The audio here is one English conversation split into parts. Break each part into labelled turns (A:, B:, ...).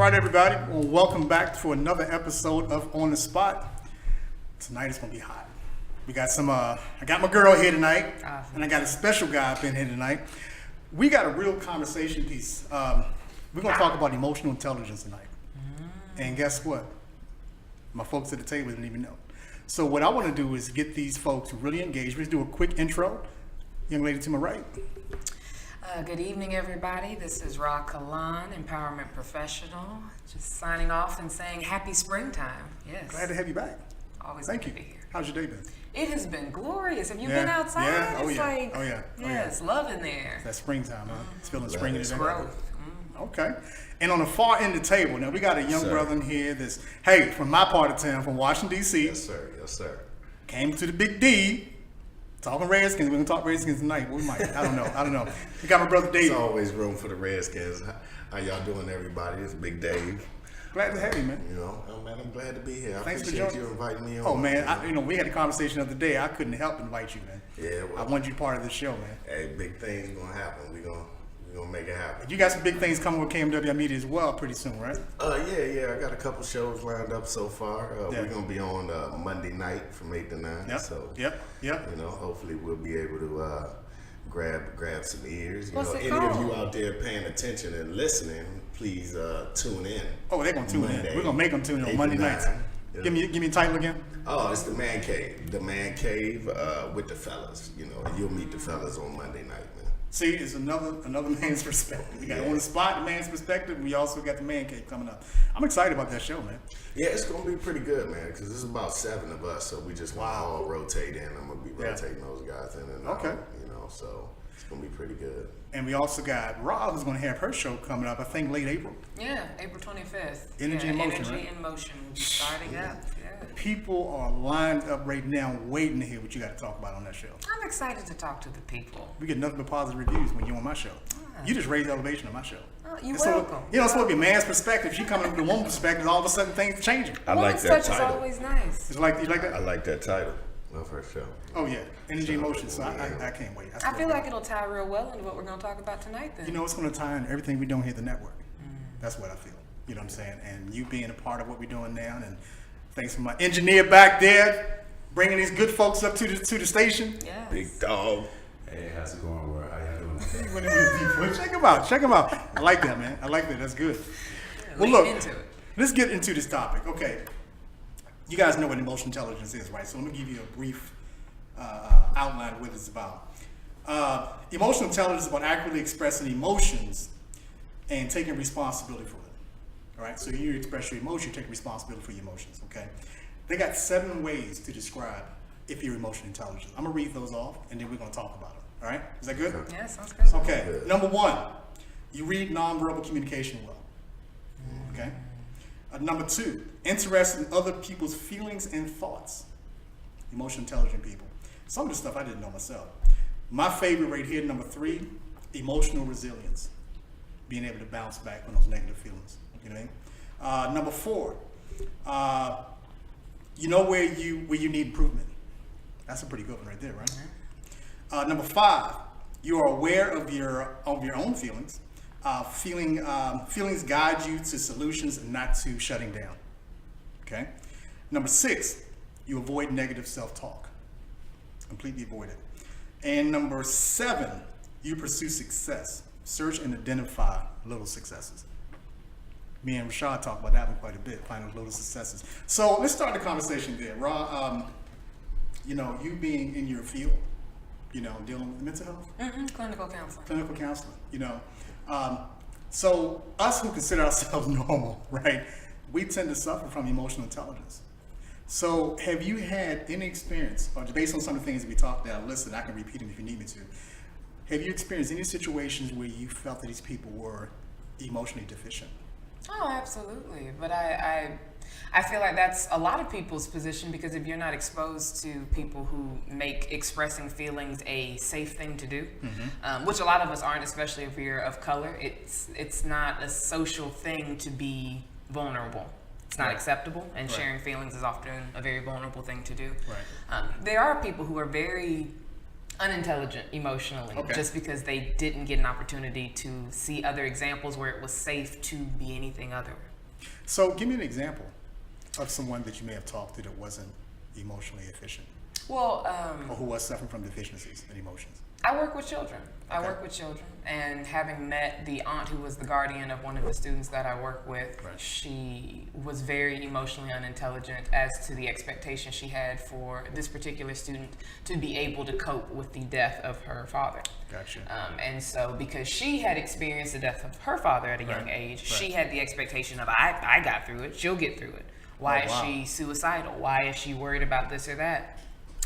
A: right, everybody. Well, welcome back for another episode of On the Spot. Tonight it's gonna be hot. We got some. I got my girl here tonight, and I got a special guy up in here tonight. We got a real conversation piece. We're gonna talk about emotional intelligence tonight. And guess what? My folks at the table didn't even know. So what I want to do is get these folks really engaged. Let's do a quick intro. Young lady to my right.
B: Good evening, everybody. This is Ra Kalan, Empowerment Professional. Just signing off and saying happy springtime. Yes.
A: Glad to have you back.
B: Always
A: Thank
B: good
A: you.
B: to be here.
A: How's your day been?
B: It has been glorious. Have you
A: Yeah.
B: been outside?
A: Yeah. Oh,
B: It's
A: yeah.
B: like,
A: Oh, yeah. Oh,
B: yes, love in there.
A: That's springtime, huh? It's feeling spring in
B: It's
A: the
B: growth.
A: Okay. And on the far end of the table, now we got a young brother in here that's, hey, from my part of town, from Washington, D.C.
C: Yes, sir. Yes, sir.
A: Came to the Big D. Talking Redskins. We're going to talk Redskins tonight. We might. I don't know. We got my brother Dave.
C: There's always room for the Redskins. How y'all doing, everybody? It's Big Dave.
A: Glad to have you, man.
C: You know, man, I'm glad to be here. I
A: Thanks for
C: appreciate
A: joining.
C: you inviting me on.
A: Oh, man. We had a conversation the other day. I couldn't help but invite you, man.
C: Yeah, well,
A: I want you part of the show, man.
C: hey, big things gonna happen. We're gonna make it happen.
A: You got some big things coming with KMWI Media as well pretty soon, right?
C: Yeah. I got a couple shows lined up so far.
A: Yeah.
C: We're gonna be on Monday night from 8 to 9.
A: Yep.
C: So,
A: Yep.
C: you know, hopefully we'll be able to grab some ears. You
B: What's
C: know,
B: it
C: any of
B: called?
C: you out there paying attention and listening, please tune in.
A: Oh, they're going to tune in.
C: Monday,
A: We're going to make them tune in
C: 8
A: on
C: to
A: Monday
C: 9.
A: nights.
C: Yeah.
A: Give me a title again.
C: Oh, it's the Man Cave. The Man Cave with the fellas. You know, you'll meet the fellas on Monday night, man.
A: See, it's another man's perspective. We got On the Spot, the man's perspective. We also got the Man Cave coming up. I'm excited about that show, man.
C: Yeah, it's gonna be pretty good, man. Because there's about 7 of us, so we just want to all rotate in. I'm gonna be rotating those guys in and out.
A: Okay.
C: You know, so it's gonna be pretty good.
A: And we also got Rob, who's going to have her show coming up, I think, late April.
B: Yeah, April 25th.
A: Energy in Motion,
B: Energy
A: right?
B: in Motion. Will be starting up. Yeah.
A: People are lined up right now waiting to hear what you got to talk about on that show.
B: I'm excited to talk to the people.
A: We get nothing but positive reviews when you're on my show. You just raise the elevation of my show.
B: Oh, you're
A: It's
B: welcome.
A: You know, it's supposed to be a man's perspective. She coming from the woman's perspective, all of a sudden things are changing.
C: I like
B: Woman's
C: that
B: touch
C: title.
B: is always nice.
A: It's like, you like that?
C: I like that title of her show.
A: Oh, yeah. Energy in Motion. So I can't wait.
B: I feel like it'll tie real well into what we're going to talk about tonight then.
A: You know, it's going to tie in everything we doing here at the network. That's what I feel. You know what I'm saying? And you being a part of what we're doing now. And thanks for my engineer back there, bringing these good folks up to the station.
B: Yes.
C: Big dog.
D: Hey, how's it going, bro? How y'all doing?
A: Check them out. I like that, man. I like that. That's good. Well,
B: Lean
A: look,
B: into it.
A: let's get into this topic. Okay. You guys know what emotional intelligence is, right? So let me give you a brief outline of what it's about. Emotional intelligence is about accurately expressing emotions and taking responsibility for them. All right? So you express your emotion, you take responsibility for your emotions, okay? They got 7 ways to describe if you're emotionally intelligent. I'm going to read those off, and then we're going to talk about them. All right? Is that good?
B: Yeah, sounds good.
A: Okay.
C: Good.
A: Number 1, you read nonverbal communication well. Okay. Number 2, interested in other people's feelings and thoughts. Emotional intelligent people. Some of the stuff I didn't know myself. My favorite right here, number 3, emotional resilience. Being able to bounce back from those negative feelings. You know what I mean? Number 4, you know where you need improvement. That's a pretty good one right there, right? Number 5, you are aware of your own feelings. Feelings guide you to solutions and not to shutting down. Okay. Number 6, you avoid negative self-talk. Completely avoid it. And number 7, you pursue success. Search and identify little successes. Me and Rashad talk about that one quite a bit, finding little successes. So let's start the conversation there. Ra, you know, you being in your field, you know, dealing with mental health,
B: Clinical counseling.
A: clinical counseling, you know. So us who consider ourselves normal, right, we tend to suffer from emotional intelligence. So have you had any experience, or based on some of the things that we talked about, listen, I can repeat them if you need me to. Have you experienced any situations where you felt that these people were emotionally deficient?
B: Oh, absolutely. But I feel like that's a lot of people's position, because if you're not exposed to people who make expressing feelings a safe thing to do, which a lot of us aren't, especially if you're of color, it's not a social thing to be vulnerable. It's not acceptable, and sharing feelings is often a very vulnerable thing to do.
A: Right.
B: There are people who are very unintelligent emotionally,
A: Okay.
B: just because they didn't get an opportunity to see other examples where it was safe to be anything other.
A: So give me an example of someone that you may have talked to that wasn't emotionally efficient
B: Well,
A: or who was suffering from deficiencies in emotions.
B: I work with children. I
A: Okay.
B: work with children, and having met the aunt who was the guardian of one of the students that I work with,
A: Right.
B: she was very emotionally unintelligent as to the expectation she had for this particular student to be able to cope with the death of her father.
A: Gotcha.
B: And so, because she had experienced the death of her father at a young
A: Right.
B: age,
A: Right.
B: she had the expectation of, I got through it, she'll get through it. Why
A: Oh,
B: is
A: wow.
B: she suicidal? Why is she worried about this or that?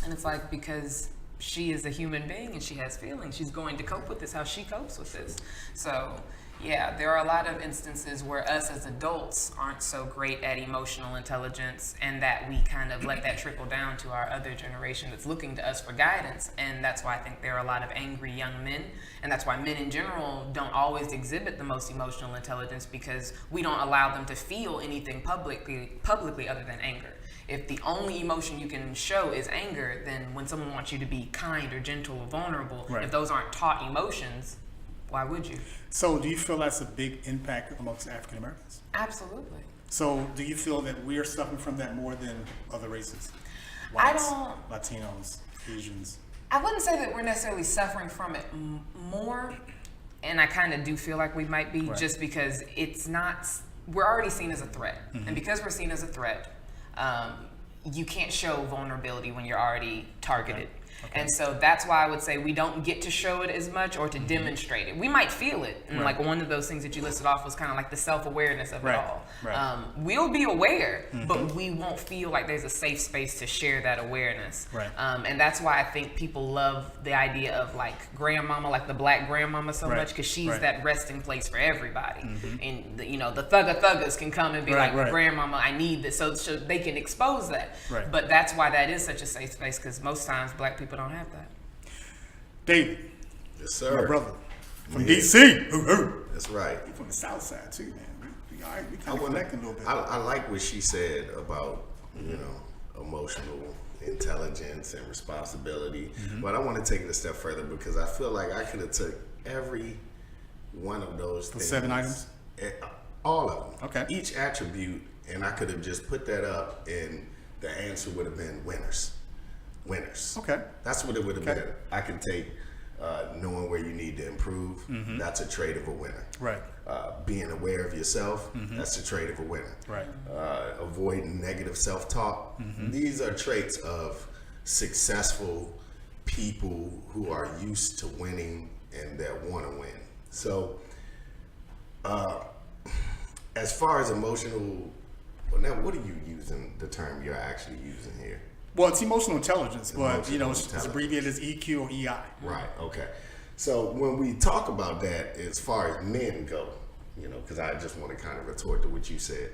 B: And it's like, because she is a human being and she has feelings. She's going to cope with this how she copes with this. So, yeah, there are a lot of instances where us as adults aren't so great at emotional intelligence, and that we kind of let that trickle down to our other generation that's looking to us for guidance. And that's why I think there are a lot of angry young men, and that's why men in general don't always exhibit the most emotional intelligence, because we don't allow them to feel anything publicly other than anger. If the only emotion you can show is anger, then when someone wants you to be kind or gentle or vulnerable,
A: Right.
B: if those aren't taught emotions, why would you?
A: So do you feel that's a big impact amongst African Americans?
B: Absolutely.
A: So do you feel that we're suffering from that more than other races?
B: I
A: Whites,
B: don't-
A: Latinos, Asians.
B: I wouldn't say that we're necessarily suffering from it more, and I kind of do feel like we might be,
A: Right.
B: just because it's not, we're already seen as a threat. And because we're seen as a threat, you can't show vulnerability when you're already targeted. And so that's why I would say we don't get to show it as much or to demonstrate it. We might feel it. And
A: Right.
B: like one of those things that you listed off was kind of like the self-awareness of
A: Right.
B: it all.
A: Right.
B: We'll be aware, but we won't feel like there's a safe space to share that awareness.
A: Right.
B: And that's why I think people love the idea of like grandmama, like the black grandmama so
A: Right.
B: much, because she's
A: Right.
B: that resting place for everybody. And the, the thuggas can come and be
A: Right,
B: like,
A: right.
B: grandmama, I need this, so they can expose that.
A: Right.
B: But that's why that is such a safe space, because most times black people don't have that.
A: David,
C: Yes,
A: my
C: sir.
A: brother from
C: Yeah.
A: DC. Ooh, ooh.
C: That's right.
A: You from the South Side too, man. We all right. We
C: I
A: kind of
C: wanna-
A: connecting a little bit.
C: I like what she said about, emotional intelligence and responsibility.
A: Mm-hmm.
C: But I want to take it a step further, because I feel like I could have took every one of those things.
A: 7 items?
C: All of them.
A: Okay.
C: Each attribute, and I could have just put that up, and the answer would have been winners. Winners.
A: Okay.
C: That's what it would have
A: Okay.
C: been. I can take knowing where you need to improve. That's a trait of a winner.
A: Right.
C: Being aware of yourself. That's a trait of a winner.
A: Right.
C: Avoiding negative self-talk. These are traits of successful people who are used to winning and that want to win. So, as far as emotional, well, now what are you using? The term you're actually using here?
A: Well, it's emotional intelligence, but
C: Emotional
A: it's
C: intelligence.
A: abbreviated as EQ or EI.
C: Right. Okay. So when we talk about that, as far as men go, because I just want to kind of retort to what you said.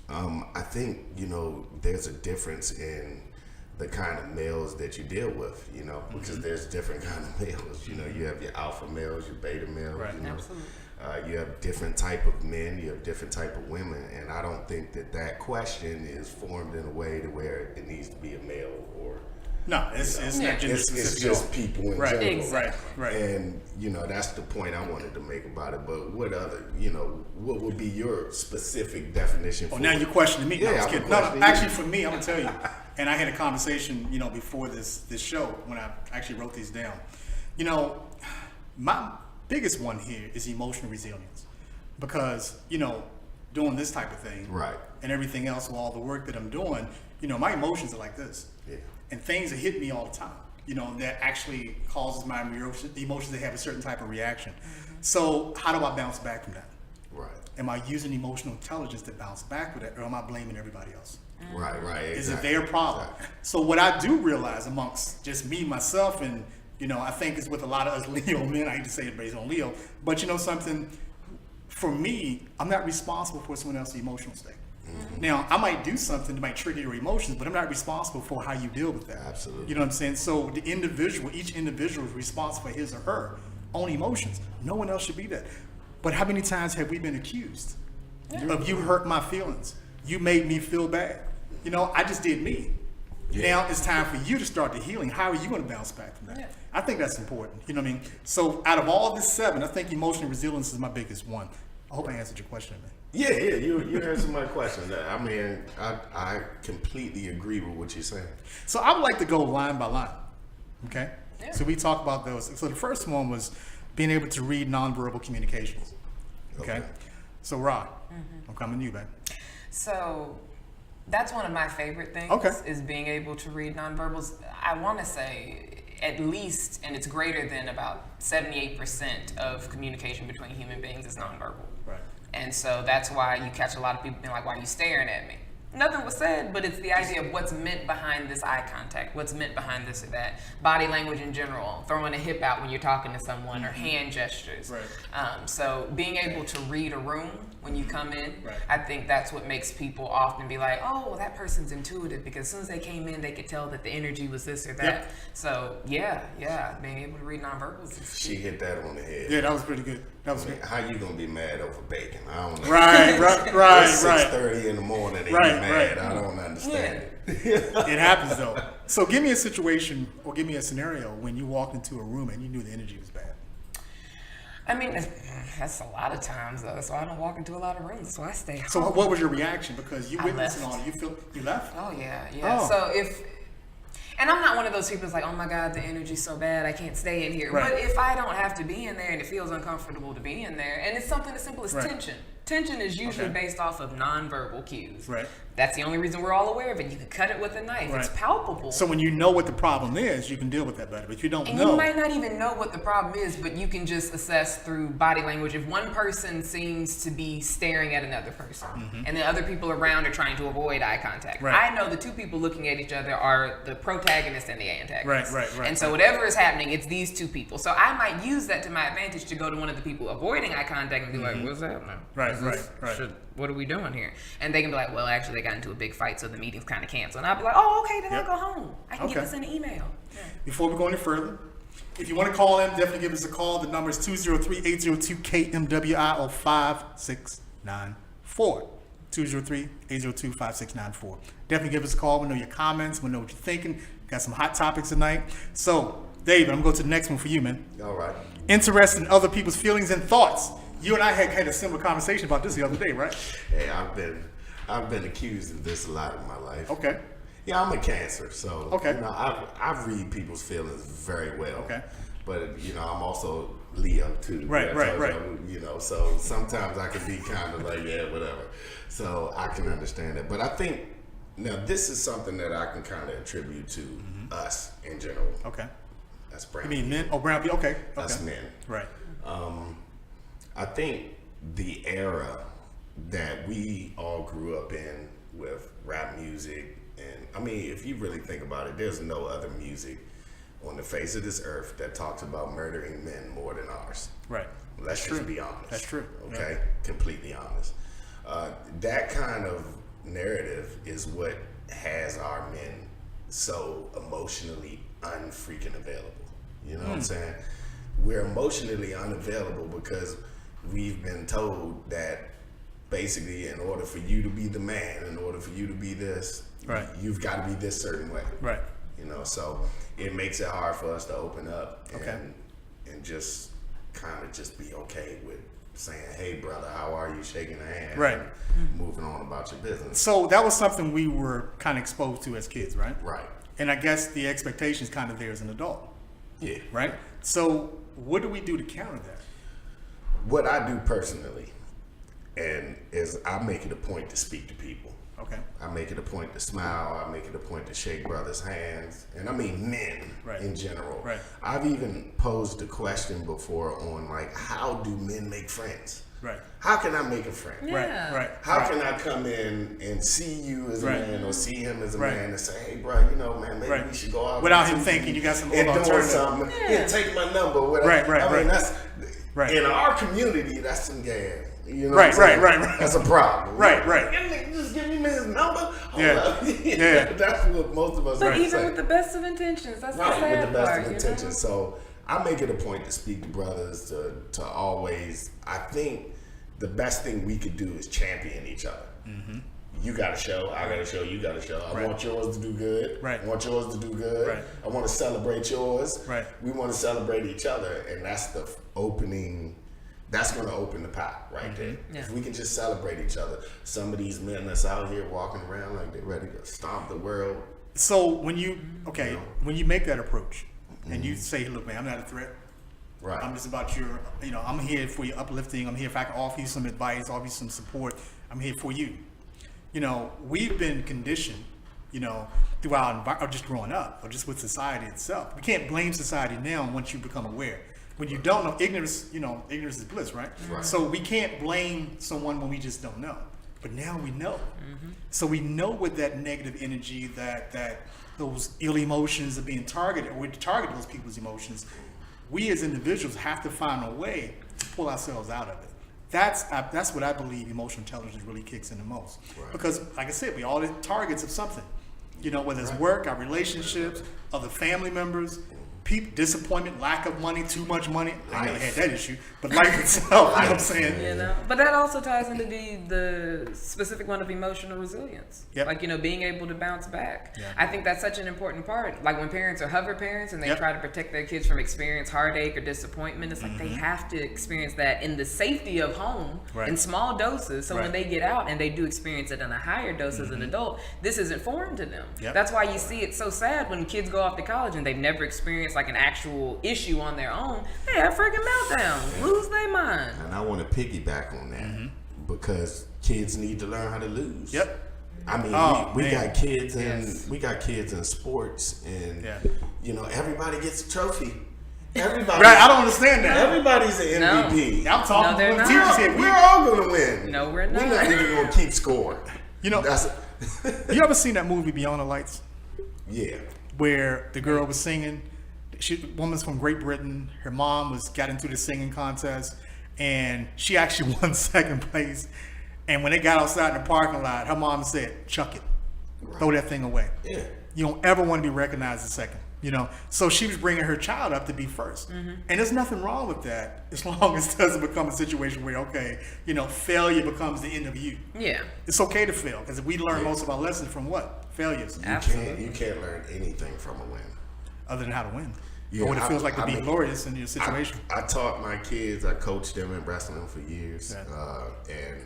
C: I think there's a difference in the kind of males that you deal with, because there's different kind of males. You have your alpha males, your beta males.
A: Right.
B: Absolutely.
C: You have different type of men, you have different type of women, and I don't think that question is formed in a way to where it needs to be a male or
A: No, it's not gender
C: it's
A: specific.
C: just people in
A: Right.
C: general.
B: Exactly.
A: Right.
C: And that's the point I wanted to make about it. But what other, what would be your specific definition?
A: Oh,
C: for
A: now
C: it?
A: you're questioning me. No,
C: Yeah,
A: I'm just
C: I'm
A: kidding. No,
C: questioning
A: actually,
C: you.
A: for me, I'm gonna tell you. And I had a conversation, before this show when I actually wrote these down. My biggest one here is emotional resilience, because doing this type of thing,
C: Right.
A: and everything else, with all the work that I'm doing, my emotions are like this,
C: Yeah.
A: and things that hit me all the time. That actually causes my emotions to have a certain type of reaction. So how do I bounce back from that?
C: Right.
A: Am I using emotional intelligence to bounce back with it, or am I blaming everybody else?
C: Right.
A: Is it
C: Exactly.
A: their problem?
C: Exactly.
A: So what I do realize amongst just me, myself, and I think it's with a lot of us Leo men. I hate to say it based on Leo, but something. For me, I'm not responsible for someone else's emotional state. Now, I might do something that might trigger your emotions, but I'm not responsible for how you deal with that.
C: Absolutely.
A: You know what I'm saying? So each individual is responsible for his or her own emotions. No one else should be that. But how many times have we been accused of you hurt my feelings? You made me feel bad. I just did me. Now it's time for you to start the healing. How are you going to bounce back from that?
B: Yeah.
A: I think that's important. You know what I mean? So out of all of the 7, I think emotional resilience is my biggest one. I hope I answered your question, man.
C: Yeah, you answered my question. I mean, I completely agree with what you're saying.
A: So I would like to go line by line. Okay?
B: Yeah.
A: So we talk about those. So the first one was being able to read nonverbal communications. Okay? So Rod, I'm coming to you, man.
B: So that's one of my favorite things is being able to read nonverbals. I want to say at least, and it's greater than about 78% of communication between human beings is nonverbal.
A: Right.
B: And so that's why you catch a lot of people being like, why are you staring at me? Nothing was said, but it's the idea of what's meant behind this eye contact, what's meant behind this or that. Body language in general, throwing a hip out when you're talking to someone, or hand gestures.
A: Right.
B: So being able to read a room when you come in,
A: Right.
B: I think that's what makes people often be like, oh, well, that person's intuitive, because as soon as they came in, they could tell that the energy was this or that.
A: Yep.
B: So yeah, being able to read nonverbals is
C: She hit that on the head.
A: Yeah, that was pretty good. That was
C: I mean,
A: good.
C: how you gonna be mad over bacon? I don't know.
A: Right.
C: It's 6:30 in the morning and
A: Right,
C: you mad.
A: right.
C: I don't understand it.
A: It happens though. So give me a situation or give me a scenario when you walked into a room and you knew the energy was bad.
B: I mean, that's a lot of times though, so I don't walk into a lot of rooms, so I stay home.
A: So what was your reaction? Because you
B: I
A: witnessed it
B: left.
A: all. You left?
B: Oh yeah.
A: Oh.
B: So and I'm not one of those people that's like, oh my God, the energy's so bad, I can't stay in here.
A: Right.
B: But if I don't have to be in there and it feels uncomfortable to be in there, and it's something as simple as
A: Right.
B: tension. Tension is usually
A: Okay.
B: based off of nonverbal cues.
A: Right.
B: That's the only reason we're all aware of it. You can cut it with a knife. It's
A: Right.
B: palpable.
A: So when you know what the problem is, you can deal with that better. But if you don't
B: And
A: know.
B: you might not even know what the problem is, but you can just assess through body language. If one person seems to be staring at another person, and the other people around are trying to avoid eye contact,
A: Right.
B: I know the two people looking at each other are the protagonist and the antagonist.
A: Right.
B: And so whatever is happening, it's these two people. So I might use that to my advantage to go to one of the people avoiding eye contact and be like, what's happening?
A: Right,
B: Is this-
A: right.
B: What are we doing here? And they can be like, well, actually, they got into a big fight, so the meeting's kind of canceled. And I'll be like, oh, okay, then
A: Yep.
B: I'll go home. I can
A: Okay.
B: get this in an email. Yeah.
A: Before we go any further, if you want to call in, definitely give us a call. The number is 203-802-KMWI or 5694. 203-802-5694. Definitely give us a call. We know your comments. We know what you're thinking. Got some hot topics tonight. So, David, I'm going to go to the next one for you, man.
C: All right.
A: Interest in other people's feelings and thoughts. You and I had a similar conversation about this the other day, right?
C: Hey, I've been accused of this a lot in my life.
A: Okay.
C: Yeah, I'm a Cancer, so
A: Okay.
C: you know, I read people's feelings very well.
A: Okay.
C: But you know, I'm also Leo too.
A: Right,
C: I
A: right,
C: told
A: right.
C: You know, so sometimes I can be kind of like, yeah, whatever. So I can understand that. But I think now this is something that I can kind of attribute to us in general.
A: Okay.
C: That's brown.
A: You mean men? Oh, brown people. Okay.
C: Us
A: Okay.
C: men.
A: Right.
C: I think the era that we all grew up in with rap music, and I mean, if you really think about it, there's no other music on the face of this earth that talks about murdering men more than ours.
A: Right.
C: Let's just be honest.
A: That's true.
C: Okay? Completely honest. That kind of narrative is what has our men so emotionally unfreaking available. You know what I'm saying? We're emotionally unavailable because we've been told that basically in order for you to be the man, in order for you to be this,
A: Right.
C: you've got to be this certain way.
A: Right.
C: You know, so it makes it hard for us to open up
A: Okay.
C: and just kind of just be okay with saying, hey brother, how are you, shaking a hand,
A: Right.
C: and moving on about your business.
A: So that was something we were kind of exposed to as kids, right?
C: Right.
A: And I guess the expectation's kind of there as an adult,
C: Yeah.
A: right? So what do we do to counter that?
C: What I do personally is I make it a point to speak to people.
A: Okay.
C: I make it a point to smile. I make it a point to shake brothers' hands. And I mean men
A: Right.
C: in general.
A: Right.
C: I've even posed the question before on like, how do men make friends?
A: Right.
C: How can I make a friend?
B: Yeah.
A: Right. Right.
C: How
A: right.
C: can I come in and see you as a
A: Right.
C: man or see him as a
A: Right.
C: man and say, hey bro, you know, man, maybe
A: Right.
C: we should go out
A: Without
C: on
A: him
C: Tuesday
A: thinking you got some
C: and
A: other
C: doing
A: alternative.
C: something.
B: Yeah.
C: Yeah, take my number. Whatever.
A: Right, right,
C: I mean,
A: right.
C: that's
A: Right.
C: in our community. That's some gas. You know,
A: Right,
C: what I'm saying?
A: right, right.
C: That's a problem.
A: Right, right.
C: That nigga just give me his number. Hold
A: Yeah.
C: up.
A: Yeah.
C: That's what most of us
B: But
C: are
B: even
C: saying.
B: with the best of intentions, that's the
C: Right,
B: sad
C: with the best
B: part,
C: of
B: you know?
C: intentions. So I make it a point to speak to brothers to always. I think the best thing we could do is champion each other. you got to show, I got to show, you got to show. I
A: Right.
C: want yours to do good.
A: Right.
C: I want yours to do good.
A: Right.
C: I want to celebrate yours.
A: Right.
C: We want to celebrate each other, and that's the opening. That's going to open the pot right there.
B: Yeah.
C: If we can just celebrate each other. Some of these men that's out here walking around like they're ready to stomp the world.
A: So when you
C: Yeah.
A: when you make that approach and you say, look, man, I'm not a threat.
C: Right.
A: I'm just about your, I'm here for your uplifting. I'm here if I can offer you some advice, offer you some support. I'm here for you. We've been conditioned, through our environment, or just growing up, or just with society itself. We can't blame society now once you become aware. When you don't know, ignorance is bliss, right?
C: Right.
A: So we can't blame someone when we just don't know. But now we know. So we know with that negative energy, that those ill emotions are being targeted, or we target those people's emotions. We as individuals have to find a way to pull ourselves out of it. That's what I believe emotional intelligence really kicks in the most.
C: Right.
A: Because, like I said, we all the targets of something. Whether it's work, our relationships, other family members, disappointment, lack of money, too much money. I never had that issue, but life itself, you know what I'm saying?
B: But that also ties into the specific one of emotional resilience.
A: Yep.
B: Like, being able to bounce back.
A: Yeah.
B: I think that's such an important part. Like when parents are hover parents and they
A: Yep.
B: try to protect their kids from experience heartache or disappointment, it's like they have to experience that in the safety of home
A: Right.
B: in small doses. So
A: Right.
B: when they get out and they do experience it in a higher dose as an adult, this isn't foreign to them.
A: Yep.
B: That's why you see it so sad when kids go off to college and they've never experienced like an actual issue on their own. They have freaking meltdowns, lose their mind.
C: And I want to piggyback on that because kids need to learn how to lose.
A: Yep.
C: I mean,
A: Oh,
C: we
A: man.
C: got kids and
B: Yes.
C: we got kids in sports, and
A: Yeah.
C: everybody gets a trophy. Everybody,
A: Right, I don't understand that.
C: Everybody's an
B: No.
C: MVP.
A: I'm talking
B: No, they're
A: to the
B: not.
A: teachers here.
C: We're all gonna win.
B: No, we're
C: We're
B: not.
C: not even gonna keep scoring. That's
A: You ever seen that movie Beyond the Lights?
C: yeah.
A: Where the girl was singing. Woman's from Great Britain. Her mom got into the singing contest, and she actually won second place. And when they got outside in the parking lot, her mom said, "Chuck it, throw that thing away.
C: Yeah.
A: You don't ever want to be recognized as second." So she was bringing her child up to be 1st, and there's nothing wrong with that as long as it doesn't become a situation where failure becomes the end of you.
B: Yeah.
A: It's okay to fail because we learn most of our lessons from what? Failures,
B: Absolutely.
C: You can't learn anything from a win.
A: other than how to win.
C: Yeah,
A: or what it feels like to
C: I
A: be
C: mean,
A: glorious in your situation.
C: I taught my kids, I coached them in wrestling for years,
A: Yeah.
C: and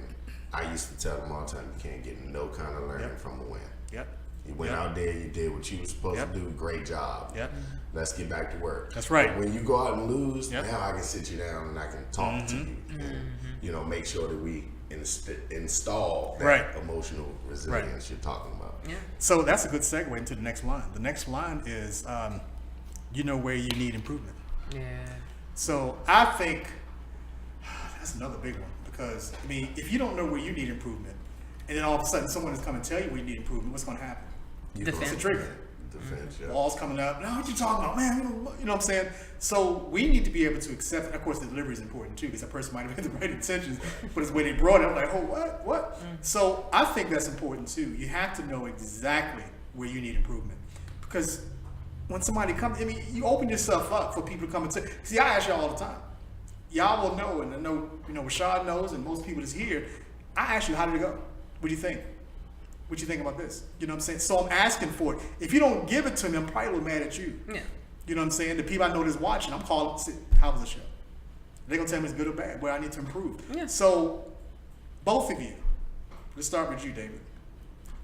C: I used to tell them all the time, you can't get no kind of learning
A: Yep.
C: from a win.
A: Yep.
C: You went
A: Yep.
C: out there, you did what you were supposed
A: Yep.
C: to do, great job.
A: Yep.
C: Let's get back to work.
A: That's right.
C: But when you go out and lose,
A: Yep.
C: now I can sit you down and I can talk to you and, make sure that we install that
A: Right.
C: emotional resilience you're talking about.
B: Yeah.
A: So that's a good segue into the next line. The next line is, you know where you need improvement.
B: Yeah.
A: So I think that's another big one because, if you don't know where you need improvement, and then all of a sudden someone is coming to tell you where you need improvement, what's going to happen?
B: Defense.
A: It's a trigger.
C: Defense, yeah.
A: Walls coming up. No, what you talking about, man? You know what I'm saying? So we need to be able to accept. And of course, the delivery is important too, because that person might have had the right intentions, but it's the way they brought it. I'm like, oh, what? So I think that's important too. You have to know exactly where you need improvement, because when somebody comes, you open yourself up for people to come and say. See, I ask y'all all the time. Y'all will know, and I know, Rashad knows, and most people that's here. I ask you, how did it go? What do you think? What you think about this? You know what I'm saying? So I'm asking for it. If you don't give it to me, I'm probably a little mad at you.
B: Yeah.
A: You know what I'm saying? The people I know that's watching, I'm calling, say, how was the show? They're going to tell me it's good or bad, where I need to improve.
B: Yeah.
A: So both of you, let's start with you, David.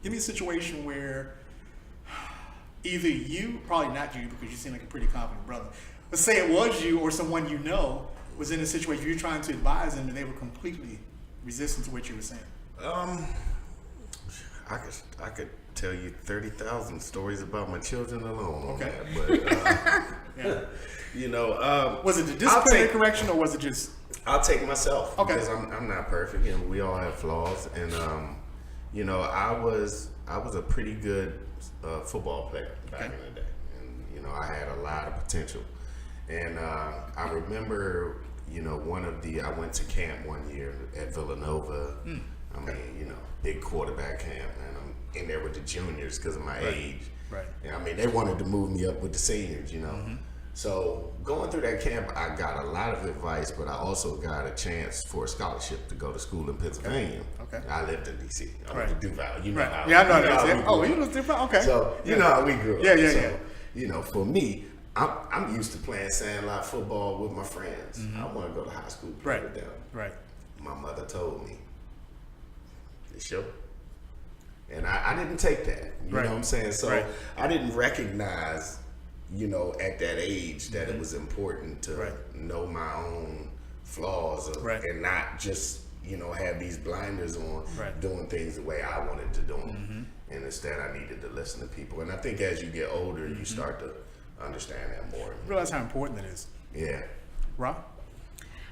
A: Give me a situation where either you, probably not you because you seem like a pretty confident brother, but say it was you or someone you know was in a situation you're trying to advise them and they were completely resistant to what you were saying.
C: I could tell you 30,000 stories about my children alone. On
A: Okay.
C: that, but
A: Yeah. Was it the disciplinary correction or was it just?
C: I'll take myself
A: Okay.
C: because I'm not perfect and we all have flaws. And I was a pretty good football player back in the day, and I had a lot of potential. And I remember, I went to camp one year at Villanova. Big quarterback camp, and I'm in there with the juniors because of my age.
A: Right.
C: And they wanted to move me up with the seniors, So going through that camp, I got a lot of advice, but I also got a chance for a scholarship to go to school in Pennsylvania.
A: Okay.
C: I lived in DC. I went
A: Right.
C: to Duval. You know
A: Right.
C: how.
A: Yeah, I know
C: you
A: that.
C: how we
A: Yeah. Oh,
C: grew
A: you
C: up.
A: was different. Okay.
C: So you know how we grew up.
A: Yeah, yeah,
C: so,
A: yeah.
C: You know, for me, I'm used to playing sandlot football with my friends. I want to go to high school, play
A: Right.
C: with them.
A: Right.
C: My mother told me, "It's your," and I didn't take that. You
A: Right.
C: know what I'm saying? So
A: Right.
C: I didn't recognize, you know, at that age that it was important to
A: Right.
C: know my own flaws
A: Right.
C: and not just, you know, have these blinders on,
A: Right.
C: doing things the way I wanted to do them. And instead, I needed to listen to people. And I think as you get older, you start to understand that more.
A: Realize how important it is.
C: Yeah.
A: Rob?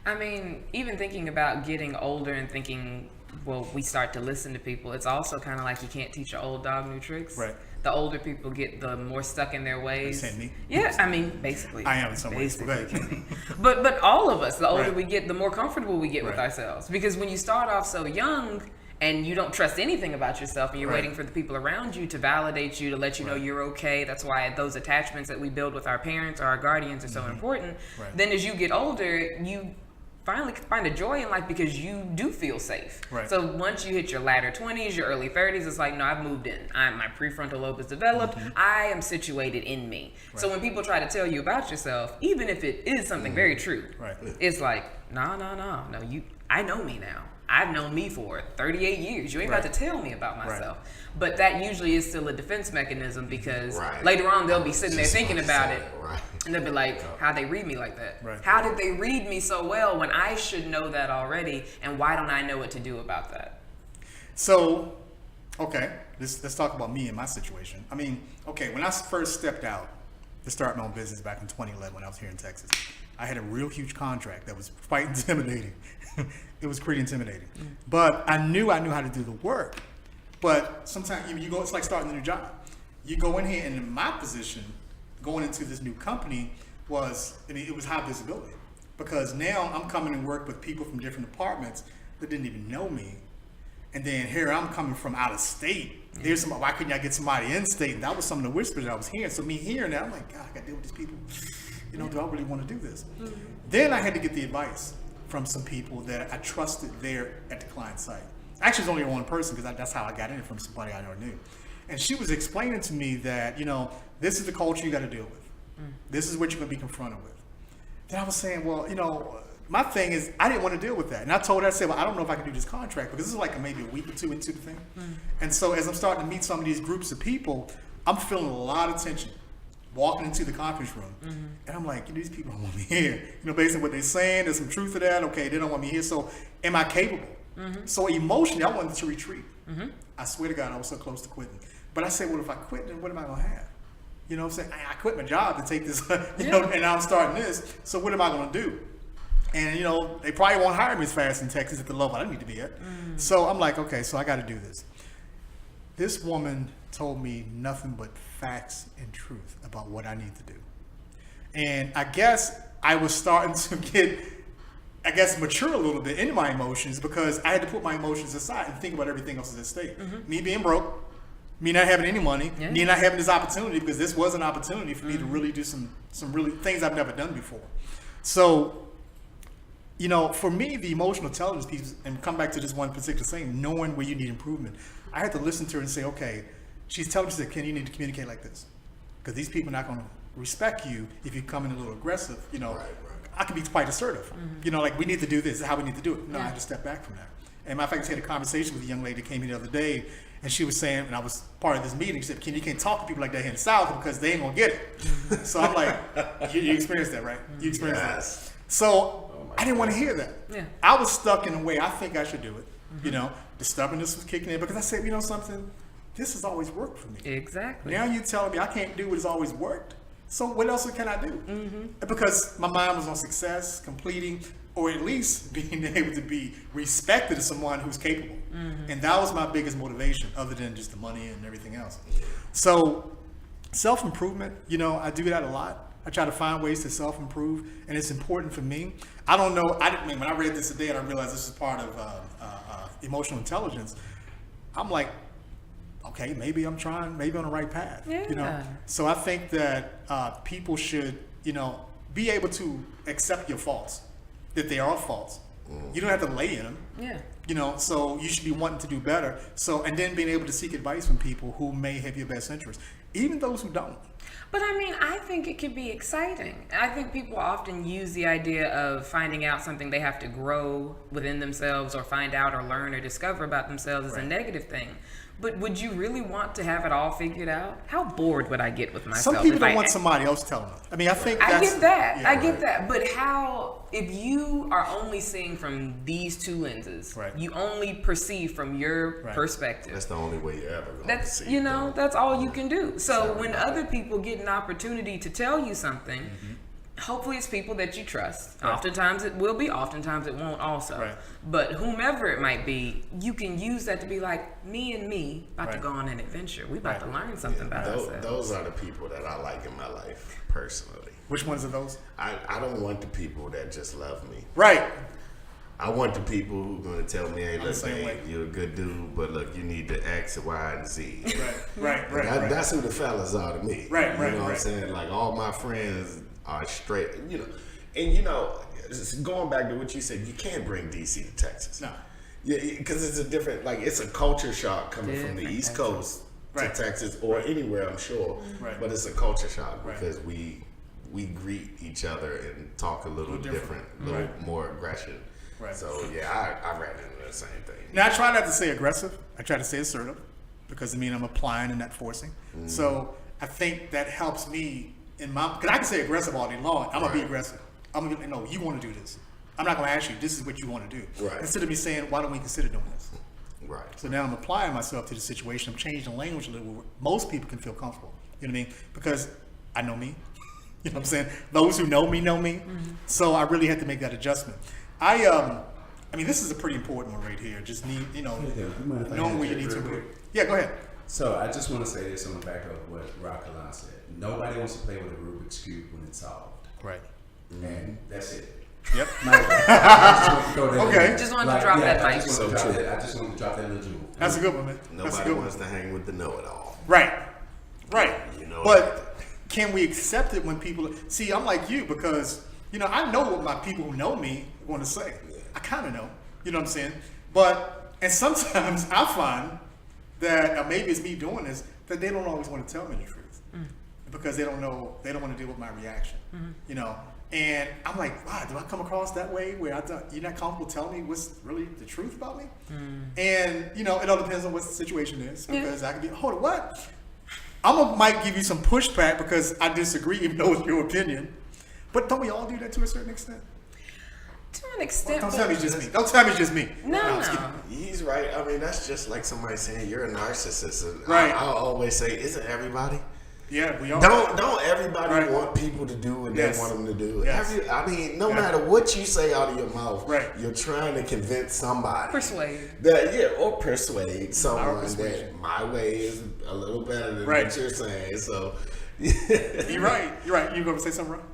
B: I mean, even thinking about getting older and thinking, well, we start to listen to people, it's also kind of like you can't teach an old dog new tricks.
A: Right.
B: The older people get, the more stuck in their ways.
A: saying me?
B: Yeah, I mean, basically.
A: I am in some ways.
B: Basically,
A: Go ahead.
B: can be. But all of us, the older
A: Right.
B: we get, the more comfortable we get with
A: Right.
B: ourselves. Because when you start off so young and you don't trust anything about yourself and you're
A: Right.
B: waiting for the people around you to validate you, to let you know
A: Right.
B: you're okay, that's why those attachments that we build with our parents or our guardians are so important.
A: Right.
B: Then as you get older, you finally find a joy in life because you do feel safe.
A: Right.
B: So once you hit your latter 20s, your early 30s, it's like, no, I've moved in. My prefrontal lobe is developed. I am situated in me. So when people try to tell you about yourself, even if it is something very true,
A: Right.
B: it's like, no, I know me now. I've known me for 38 years. You ain't
A: Right.
B: about to tell me about myself. But that usually is still a defense mechanism because
C: Right.
B: later on they'll be sitting there
C: Just
B: thinking
C: like
B: about
C: that,
B: it.
C: right.
B: And they'll be like, how'd they read me like that?
A: Right.
B: How did they read me so well when I should know that already? And why don't I know what to do about that?
A: So, okay, let's talk about me and my situation. I mean, okay, when I first stepped out to start my own business back in 2011 when I was here in Texas, I had a real huge contract that was quite intimidating. It was pretty intimidating. But I knew how to do the work. But sometimes you go, it's like starting a new job. You go in here, and in my position, going into this new company it was high visibility. Because now I'm coming and work with people from different departments that didn't even know me. And then here I'm coming from out of state. There's some, why couldn't I get somebody in state? And that was some of the whispers that I was hearing. So me hearing that, I'm like, God, I got to deal with these people. You know, do I really want to do this? Then I had to get the advice from some people that I trusted there at the client site. Actually, it was only one person because that's how I got in it, from somebody I never knew. And she was explaining to me that, you know, this is the culture you got to deal with. This is what you're going to be confronted with. Then I was saying, well, you know, my thing is I didn't want to deal with that. And I told her, I said, well, I don't know if I can do this contract because this is like maybe a week or two into the thing. And so as I'm starting to meet some of these groups of people, I'm feeling a lot of tension walking into the conference room. And I'm like, these people don't want me here. You know, based on what they're saying, there's some truth to that. Okay, they don't want me here. So am I capable? So emotionally, I wanted to retreat. I swear to God, I was so close to quitting. But I said, well, if I quit, then what am I going to have? You know what I'm saying? I quit my job to take this, you know, and now I'm starting this. So what am I going to do? And, you know, they probably won't hire me as fast in Texas at the level I need to be at. So I'm like, okay, so I got to do this. This woman told me nothing but facts and truth about what I need to do. And I guess I was starting to get, mature a little bit in my emotions because I had to put my emotions aside and think about everything else at stake. Me being broke, me not having any money, me not having this opportunity, because this was an opportunity for me to really do some really things I've never done before. So, you know, for me, the emotional intelligence piece, and come back to this one particular thing, knowing where you need improvement, I had to listen to her and say, okay, she's telling me, she said, Ken, you need to communicate like this. Because these people are not going to respect you if you come in a little aggressive, you know.
C: Right.
A: I can be quite assertive. You know, like, we need to do this. This is how we need to do it. No, I had to step back from that. And matter of fact, I just had a conversation with a young lady that came in the other day, and she was saying, and I was part of this meeting, she said, Ken, you can't talk to people like that here in the South because they ain't going to get it. So I'm like, you experienced that, right? You experienced that. So I didn't want to hear that.
B: Yeah.
A: I was stuck in a way I think I should do it. You know, the stubbornness was kicking in because I said, you know something, this has always worked for me.
B: Exactly.
A: Now you telling me I can't do what has always worked. So what else can I do? Because my mind was on success, completing, or at least being able to be respected as someone who's capable. And that was my biggest motivation, other than just the money and everything else. So self-improvement, you know, I do that a lot. I try to find ways to self-improve, and it's important for me. I don't know, when I read this today and I realized this is part of emotional intelligence, I'm like, okay, maybe I'm on the right path. You know,
B: Yeah.
A: so I think that people should be able to accept your faults, that they are faults. You don't have to lay in them.
B: Yeah.
A: So you should be wanting to do better. So, and then being able to seek advice from people who may have your best interest, even those who don't.
B: But I mean, I think it could be exciting. I think people often use the idea of finding out something they have to grow within themselves or find out or learn or discover about themselves as a negative thing. But would you really want to have it all figured out? How bored would I get with myself?
A: Some people
B: if
A: don't
B: I
A: want somebody else telling them. I mean, I think
B: I
A: that's...
B: get that.
A: Yeah,
B: I get that. But how, if you are only seeing from these two lenses,
A: Right.
B: you only perceive from your
A: Right.
B: perspective.
C: That's the only way you're ever going to
B: That's,
C: see.
B: you know, that's all you can do. So
C: Sorry
B: when
C: about
B: other people get an opportunity to tell you something, hopefully it's people that you trust.
A: Right.
B: Oftentimes it will be, oftentimes it won't also.
A: Right.
B: But whomever it might be, you can use that to be like, me and me about to
A: Right.
B: go on an adventure. We about
A: Right.
B: to learn something about ourselves.
C: Those are the people that I like in my life, personally.
A: Which ones are those?
C: I don't want the people that just love me.
A: Right.
C: I want the people who are going to tell me, hey,
A: the
C: look,
A: same
C: man,
A: way.
C: you're a good dude, but look, you need to X, Y, and Z.
A: Right.
C: That's who the fellas are to me.
A: Right,
C: You know what I'm
A: right.
C: saying? Like, all my friends are straight, And, just going back to what you said, you can't bring DC to Texas.
A: No.
C: Yeah, because it's a different, it's a culture shock coming from the
B: Different
C: East
B: culture.
C: Coast
A: Right.
C: to Texas or anywhere, I'm sure.
A: Right.
C: But it's a culture shock
A: Right.
C: because we greet each other and talk a little different, a little
A: Right.
C: more aggression.
A: Right.
C: So yeah, I ran into the same thing.
A: Now, I try not to say aggressive. I try to say assertive because I'm applying and not forcing. So I think that helps me in my, because I can say aggressive all day long. I'm going to be
C: Right.
A: aggressive. I'm going to no, you want to do this. I'm not going to ask you, this is what you want to do.
C: Right.
A: Instead of me saying, why don't we consider doing this?
C: Right.
A: So now I'm applying myself to the situation. I'm changing the language a little where most people can feel comfortable. You know what I mean? Because I know me. You know what I'm saying? Those who know me know me. So I really had to make that adjustment. I mean, this is a pretty important one right here. Just need,
D: Yeah, you mind if I
A: knowing where you
D: interject
A: need to.
D: real quick?
A: Yeah, go ahead.
D: So I just want to say this on the back of what Rock Kalan said. Nobody wants to play with a Rubik's Cube when it's solved.
A: Right.
D: And that's it.
A: Yep.
D: Okay.
B: Just wanted to drop that mic.
D: I just wanted to drop that little jewel.
A: That's a good one, man. That's a
C: Nobody
A: good one.
C: wants to hang with the know-it-all.
A: Right. Right.
C: You know
A: But can we accept it when people see? I'm like you because I know what my people who know me want to say. I kind of know. You know what I'm saying? And sometimes I find that maybe it's me doing this that they don't always want to tell me the truth because they don't know. They don't want to deal with my reaction. And I'm like, wow, do I come across that way where you're not comfortable telling me what's really the truth about me? And it all depends on what the situation is because I could be, hold on, what? Might give you some pushback because I disagree, even though it's your opinion. But don't we all do that to a certain extent?
B: To an extent.
A: Don't tell me it's just me. Don't tell me it's just me.
B: No,
A: I'm just
B: no.
A: kidding.
C: He's right. I mean, that's just like somebody saying you're a narcissist. And
A: Right.
C: I always say, isn't everybody?
A: Yeah, we are.
C: Don't everybody
A: Right.
C: want people to do what
A: Yes.
C: they want them to do?
A: Yes.
C: No
A: Yeah.
C: matter what you say out of your mouth,
A: Right.
C: you're trying to convince somebody.
B: Persuade.
C: Or persuade someone
A: persuasion.
C: that my way is a little better than
A: Right.
C: what you're saying. So,
A: You're right. You're right. You going to say something wrong?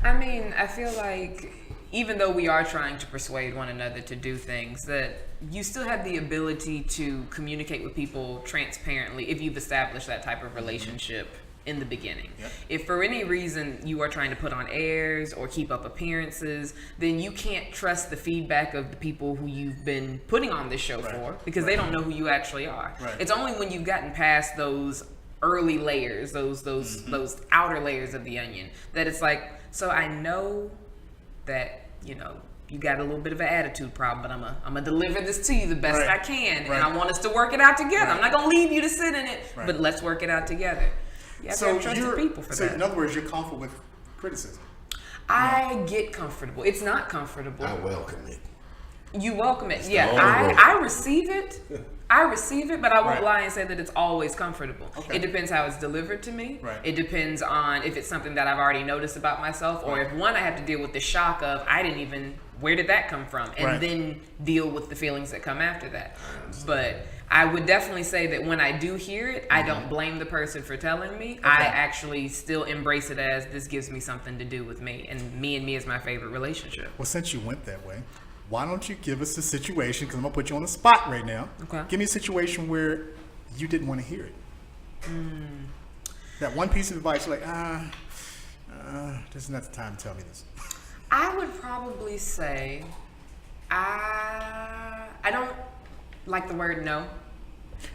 B: I mean, I feel like even though we are trying to persuade one another to do things, that you still have the ability to communicate with people transparently if you've established that type of relationship in the beginning.
A: Yep.
B: If for any reason you are trying to put on airs or keep up appearances, then you can't trust the feedback of the people who you've been putting on this show
A: Right.
B: for because they don't know who you actually are.
A: Right.
B: It's only when you've gotten past those early layers, those outer layers of the onion, that it's like, so I know that you got a little bit of an attitude problem, but I'm gonna deliver this to you the best
A: Right.
B: I can,
A: Right.
B: and I want us to work it out together.
A: Right.
B: I'm not gonna leave you to sit in it,
A: Right.
B: but let's work it out together. You have to have trusted people for that.
A: in other words, you're comfortable with criticism.
B: I get comfortable. It's not comfortable.
C: I welcome it.
B: You welcome it.
C: the
B: Yeah,
C: only way.
B: I receive it. I receive it, but I won't
A: Right.
B: lie and say that it's always comfortable.
A: Okay.
B: It depends how it's delivered to me.
A: Right.
B: It depends on if it's something that I've already noticed about myself, or if I have to deal with the shock of where did that come from, and
A: Right.
B: then deal with the feelings that come after that. But I would definitely say that when I do hear it, I don't blame the person for telling me. I actually still embrace it as this gives me something to do with me, and me is my favorite relationship.
A: Well, since you went that way, why don't you give us a situation, because I'm going to put you on the spot right now.
B: Okay.
A: Give me a situation where you didn't want to hear it. That one piece of advice, you're like, This is not the time to tell me this.
B: I would probably say I don't like the word no.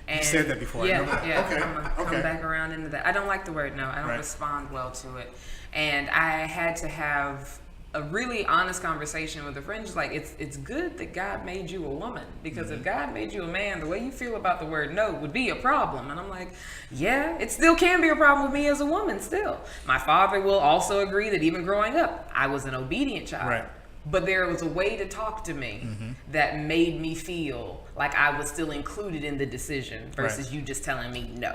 B: And
A: You said that before. I
B: Yeah,
A: know that.
B: yeah.
A: Okay,
B: I'm gonna come
A: okay.
B: back around into that. I don't like the word no. I don't
A: Right.
B: respond well to it, and I had to have a really honest conversation with a friend. Just like it's good that God made you a woman, because
A: Mm-hmm.
B: if God made you a man, the way you feel about the word no would be a problem. And I'm like, yeah, it still can be a problem with me as a woman. Still, my father will also agree that even growing up, I was an obedient child.
A: Right.
B: But there was a way to talk to me that made me feel like I was still included in the decision versus
A: Right.
B: you just telling me no.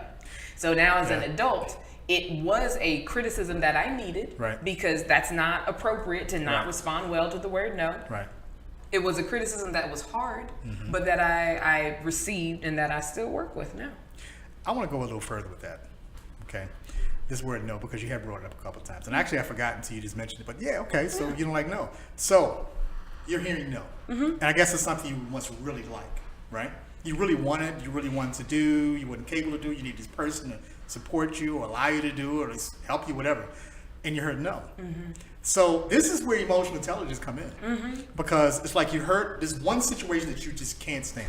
B: So now as an
A: Yeah.
B: adult, it was a criticism that I needed
A: Right.
B: because that's not appropriate to not
A: Right.
B: respond well to the word no.
A: Right.
B: It was a criticism that was hard, but that I received and that I still work with now.
A: I want to go a little further with that. Okay. This word no, because you have brought it up a couple of times. And actually, I forgot until you just mentioned it. But yeah, okay. So you don't like no. So you're hearing no. And I guess it's something you must really like, right? You really want it. You really want to do. You weren't capable to do. You need this person to support you or allow you to do or help you, whatever. And you heard no. So this is where emotional intelligence come in. Because it's like you heard this one situation that you just can't stand.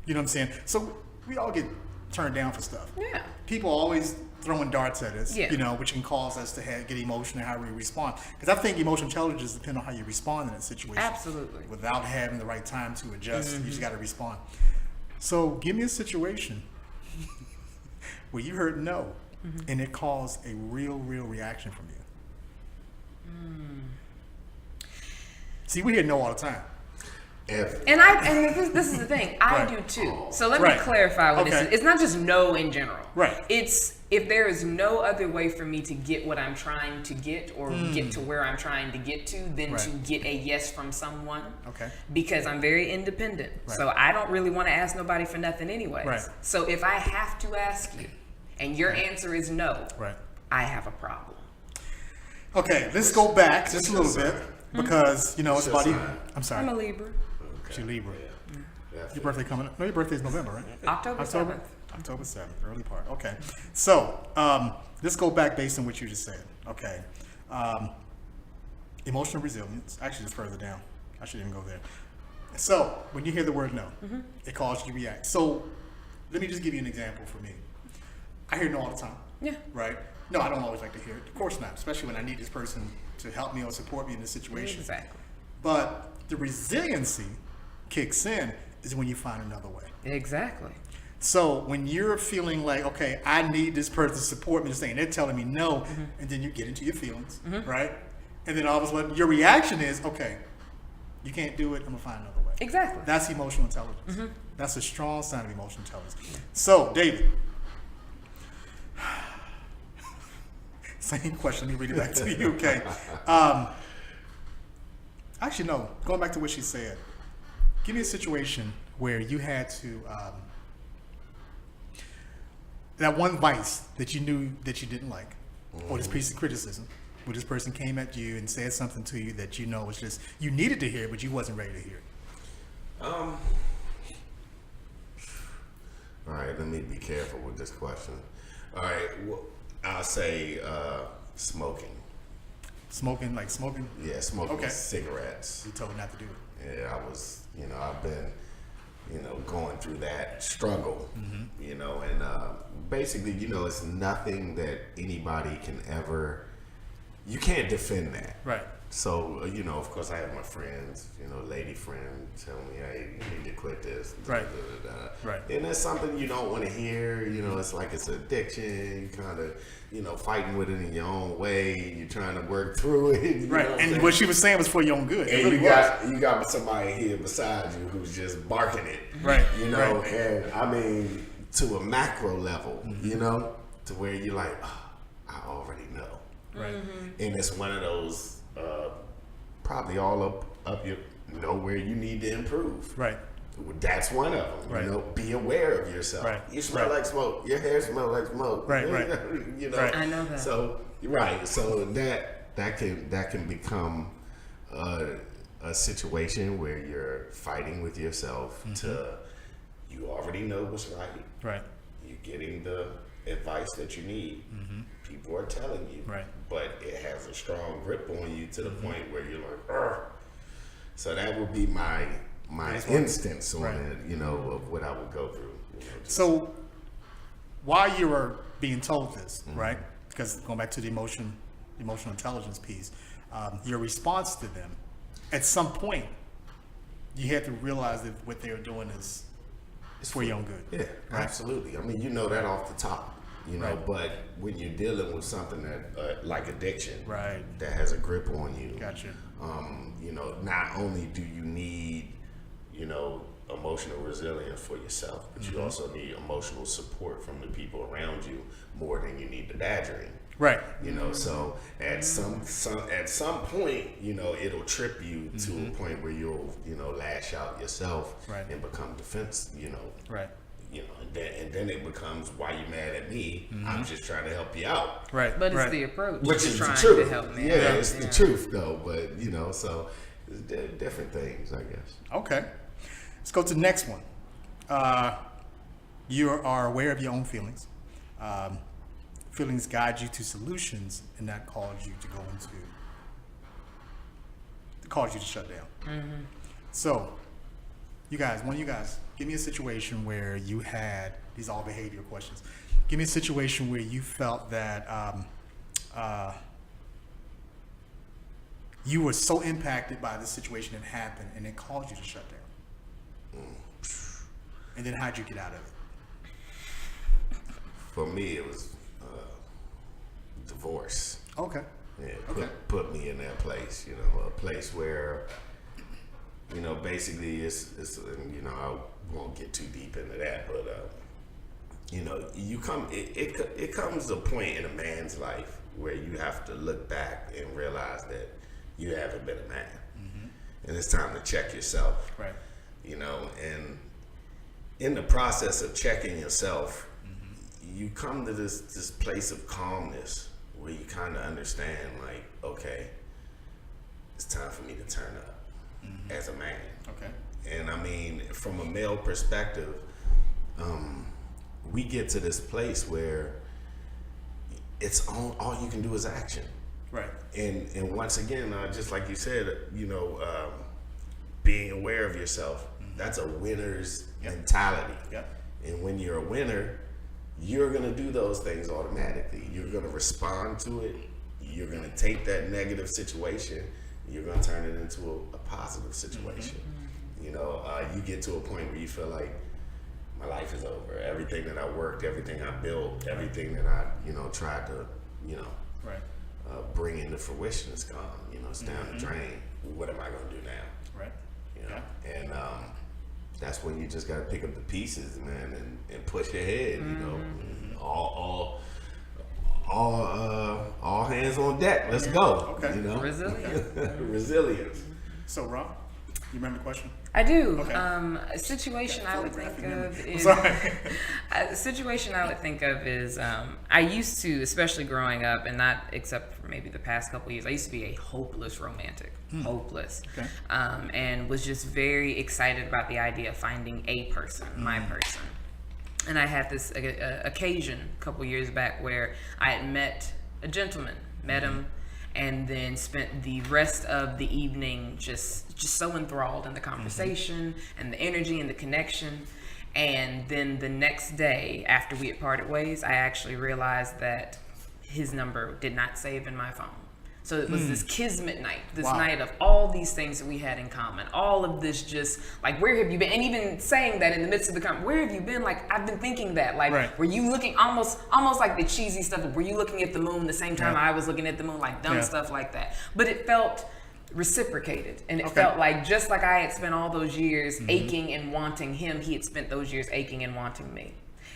A: You know what I'm saying? So we all get turned down for stuff.
B: Yeah.
A: People always throwing darts at us,
B: Yeah.
A: you know, which can cause us to get emotional how we respond. Because I think emotional intelligence depends on how you respond in that situation.
B: Absolutely.
A: Without having the right time to adjust, you just got to respond. So give me a situation where you heard no, and it caused a real reaction from you. See, we hear no all the time.
C: If
B: And this is the thing, I
A: Right.
B: do too. So let me
A: Right.
B: clarify what this
A: Okay.
B: is. It's not just no in general.
A: Right.
B: It's if there is no other way for me to get what I'm trying to get or get to where I'm trying to get to than
A: Right.
B: to get a yes from someone.
A: Okay.
B: Because I'm very independent.
A: Right.
B: So I don't really want to ask nobody for nothing anyways.
A: Right.
B: So if I have to ask you and your answer is no,
A: Right.
B: I have a problem.
A: Okay, let's go back just a little bit because, you know, it's
C: What's
A: about
C: your
A: you.
C: sign?
A: I'm sorry.
B: I'm a Libra.
A: She Libra.
C: That's
A: Your birthday coming up? No, your birthday's November, right?
B: October 7th.
A: October 7th, early part. Okay. So, let's go back based on what you just said. Okay. Emotional resilience. Actually, just further down. I shouldn't even go there. So, when you hear the word no, it causes you to react. So, let me just give you an example for me. I hear no all the time.
B: Yeah.
A: Right? No, I don't always like to hear it. Of course not, especially when I need this person to help me or support me in this situation.
B: Exactly.
A: But the resiliency kicks in is when you find another way.
B: Exactly.
A: So when you're feeling like, okay, I need this person to support me, they're telling me no, and then you get into your feelings, right? And then all of a sudden your reaction is, okay, you can't do it, I'm gonna find another way.
B: Exactly.
A: That's emotional intelligence. That's a strong sign of emotional intelligence. So, David, same question, let me read it back to you, okay? Actually, no, going back to what she said, give me a situation where you had to, that one vice that you knew that you didn't like, or this piece of criticism, where this person came at you and said something to you that you know was just, you needed to hear, but you wasn't ready to hear.
C: All right, let me be careful with this question. All right, well, I'll say smoking.
A: Smoking, like smoking,
C: Yeah, smoking
A: Okay.
C: cigarettes.
A: you told me not to do it.
C: Yeah, I was, I've been, going through that struggle, and basically, it's nothing that anybody can ever, you can't defend that.
A: Right.
C: So, of course, I have my friends, lady friend tell me, hey, you need to quit this.
A: Right.
C: Da, da, da, da.
A: Right.
C: And that's something you don't want to hear. It's like it's an addiction. You kind of, fighting with it in your own way. You're trying to work through it. you know
A: Right.
C: what I'm
A: And
C: saying?
A: what she was saying was for your own good. It
C: And
A: really
C: you
A: was.
C: got somebody here beside you who's just barking it.
A: Right, right.
C: And I mean, to a macro level, to where you're like, oh, I already know.
A: Right.
C: And it's one of those probably all up your where you need to improve.
A: Right.
C: That's one of them.
A: Right.
C: Be aware of yourself.
A: Right.
C: You smell
A: Right.
C: like smoke. Your hair smells like smoke.
A: Right, right. Right.
B: I know that.
C: So So that can become a situation where you're fighting with yourself to you already know what's right.
A: Right.
C: You're getting the advice that you need. People are telling you,
A: Right.
C: but it has a strong grip on you to the point where you're like, "Ugh." So that would be my instance on
A: Right.
C: it, you know, of what I would go through. You know, just-
A: So while you were being told this, right? Because going back to the emotional intelligence piece, your response to them, at some point, you had to realize that what they were doing is for your own good.
C: Yeah,
A: Right.
C: absolutely. I mean, you know that off the top, you know,
A: Right.
C: but when you're dealing with something that, like addiction,
A: Right.
C: that has a grip on you,
A: Gotcha.
C: you know, not only do you need, you know, emotional resilience for yourself, but you also need emotional support from the people around you more than you need the badgering.
A: Right.
C: You know, so at some point, you know, it'll trip you to a point where you'll, you know, lash out yourself
A: Right.
C: and become defense, you know,
A: Right.
C: and then it becomes, why you mad at me? I'm just trying to help you out.
A: Right.
B: But it's
A: right.
B: the approach.
C: Which
B: to
C: is the
B: trying
C: truth.
B: to help me.
C: Yeah, it's the truth though. But you know, so it's different things, I guess.
A: Okay. Let's go to the next one. You are aware of your own feelings. Feelings guide you to solutions and not cause you to cause you to shut down. So, one of you guys, give me a situation where you had, these are all behavioral questions. Give me a situation where you felt that you were so impacted by the situation that happened and it caused you to shut down. And then how'd you get out of it?
C: For me, it was divorce.
A: Okay.
C: Yeah,
A: Okay.
C: put me in that place. You know, a place where, you know, basically it's you know, I won't get too deep into that, but you know, it comes a point in a man's life where you have to look back and realize that you haven't been a man, and it's time to check yourself.
A: Right.
C: You know, and in the process of checking yourself, you come to this place of calmness where you kind of understand, like, okay, it's time for me to turn up as a man.
A: Okay.
C: And I mean, from a male perspective, we get to this place where it's all you can do is action.
A: Right.
C: And once again, just like you said, you know, being aware of yourself, that's a winner's mentality.
A: Yep.
C: And when you're a winner, you're gonna do those things automatically. You're gonna respond to it. You're gonna take that negative situation, and you're gonna turn it into a positive situation. You know, you get to a point where you feel like my life is over. Everything that I worked, everything I built, everything that I, you know, tried to, you know,
A: Right.
C: bring into fruition is gone. You know, it's down the drain. What am I gonna do now?
A: Right.
C: You know, and that's when you just gotta pick up the pieces, man, and push ahead. You know, all hands on deck. Let's go.
A: Okay.
C: You know,
B: Resilience.
C: resilience.
A: So, Ron, you remember the question?
B: I do.
A: Okay.
B: A situation I would think of is
A: Sorry.
B: a situation I would think of is I used to, especially growing up, and not except for maybe the past couple of years, I used to be a hopeless romantic, hopeless,
A: Okay.
B: and was just very excited about the idea of finding a person, my person. And I had this occasion a couple years back where I had met a gentleman, met him, and then spent the rest of the evening just so enthralled in the conversation and the energy and the connection. And then the next day, after we had parted ways, I actually realized that his number did not save in my phone. So it was this kismet night, this
A: Wow.
B: night of all these things that we had in common. All of this just, like, where have you been? And even saying that in the midst of the conversation, where have you been? Like, I've been thinking that. Like,
A: Right.
B: were you looking almost like the cheesy stuff? Were you looking at the moon the same time
A: Yeah.
B: I was looking at the moon? Like, dumb
A: Yeah.
B: stuff like that. But it felt reciprocated. And it
A: Okay.
B: felt like just like I had spent all those years aching and wanting him, he had spent those years aching and wanting me.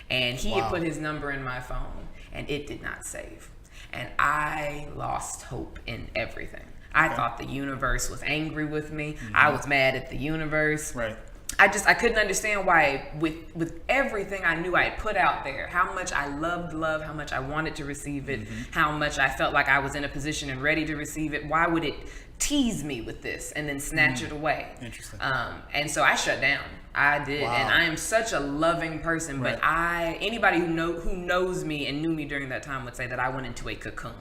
B: And he
A: Wow.
B: had put his number in my phone, and it did not save. And I lost hope in everything. I thought the universe was angry with me. I was mad at the universe.
A: Right.
B: I couldn't understand why with everything I knew I had put out there, how much I loved love, how much I wanted to receive it, how much I felt like I was in a position and ready to receive it. Why would it tease me with this and then snatch it away.
A: Interesting.
B: And so I shut down. I did.
A: Wow.
B: And I am such a loving person, but anybody who knows me and knew me during that time would say that I went into a cocoon.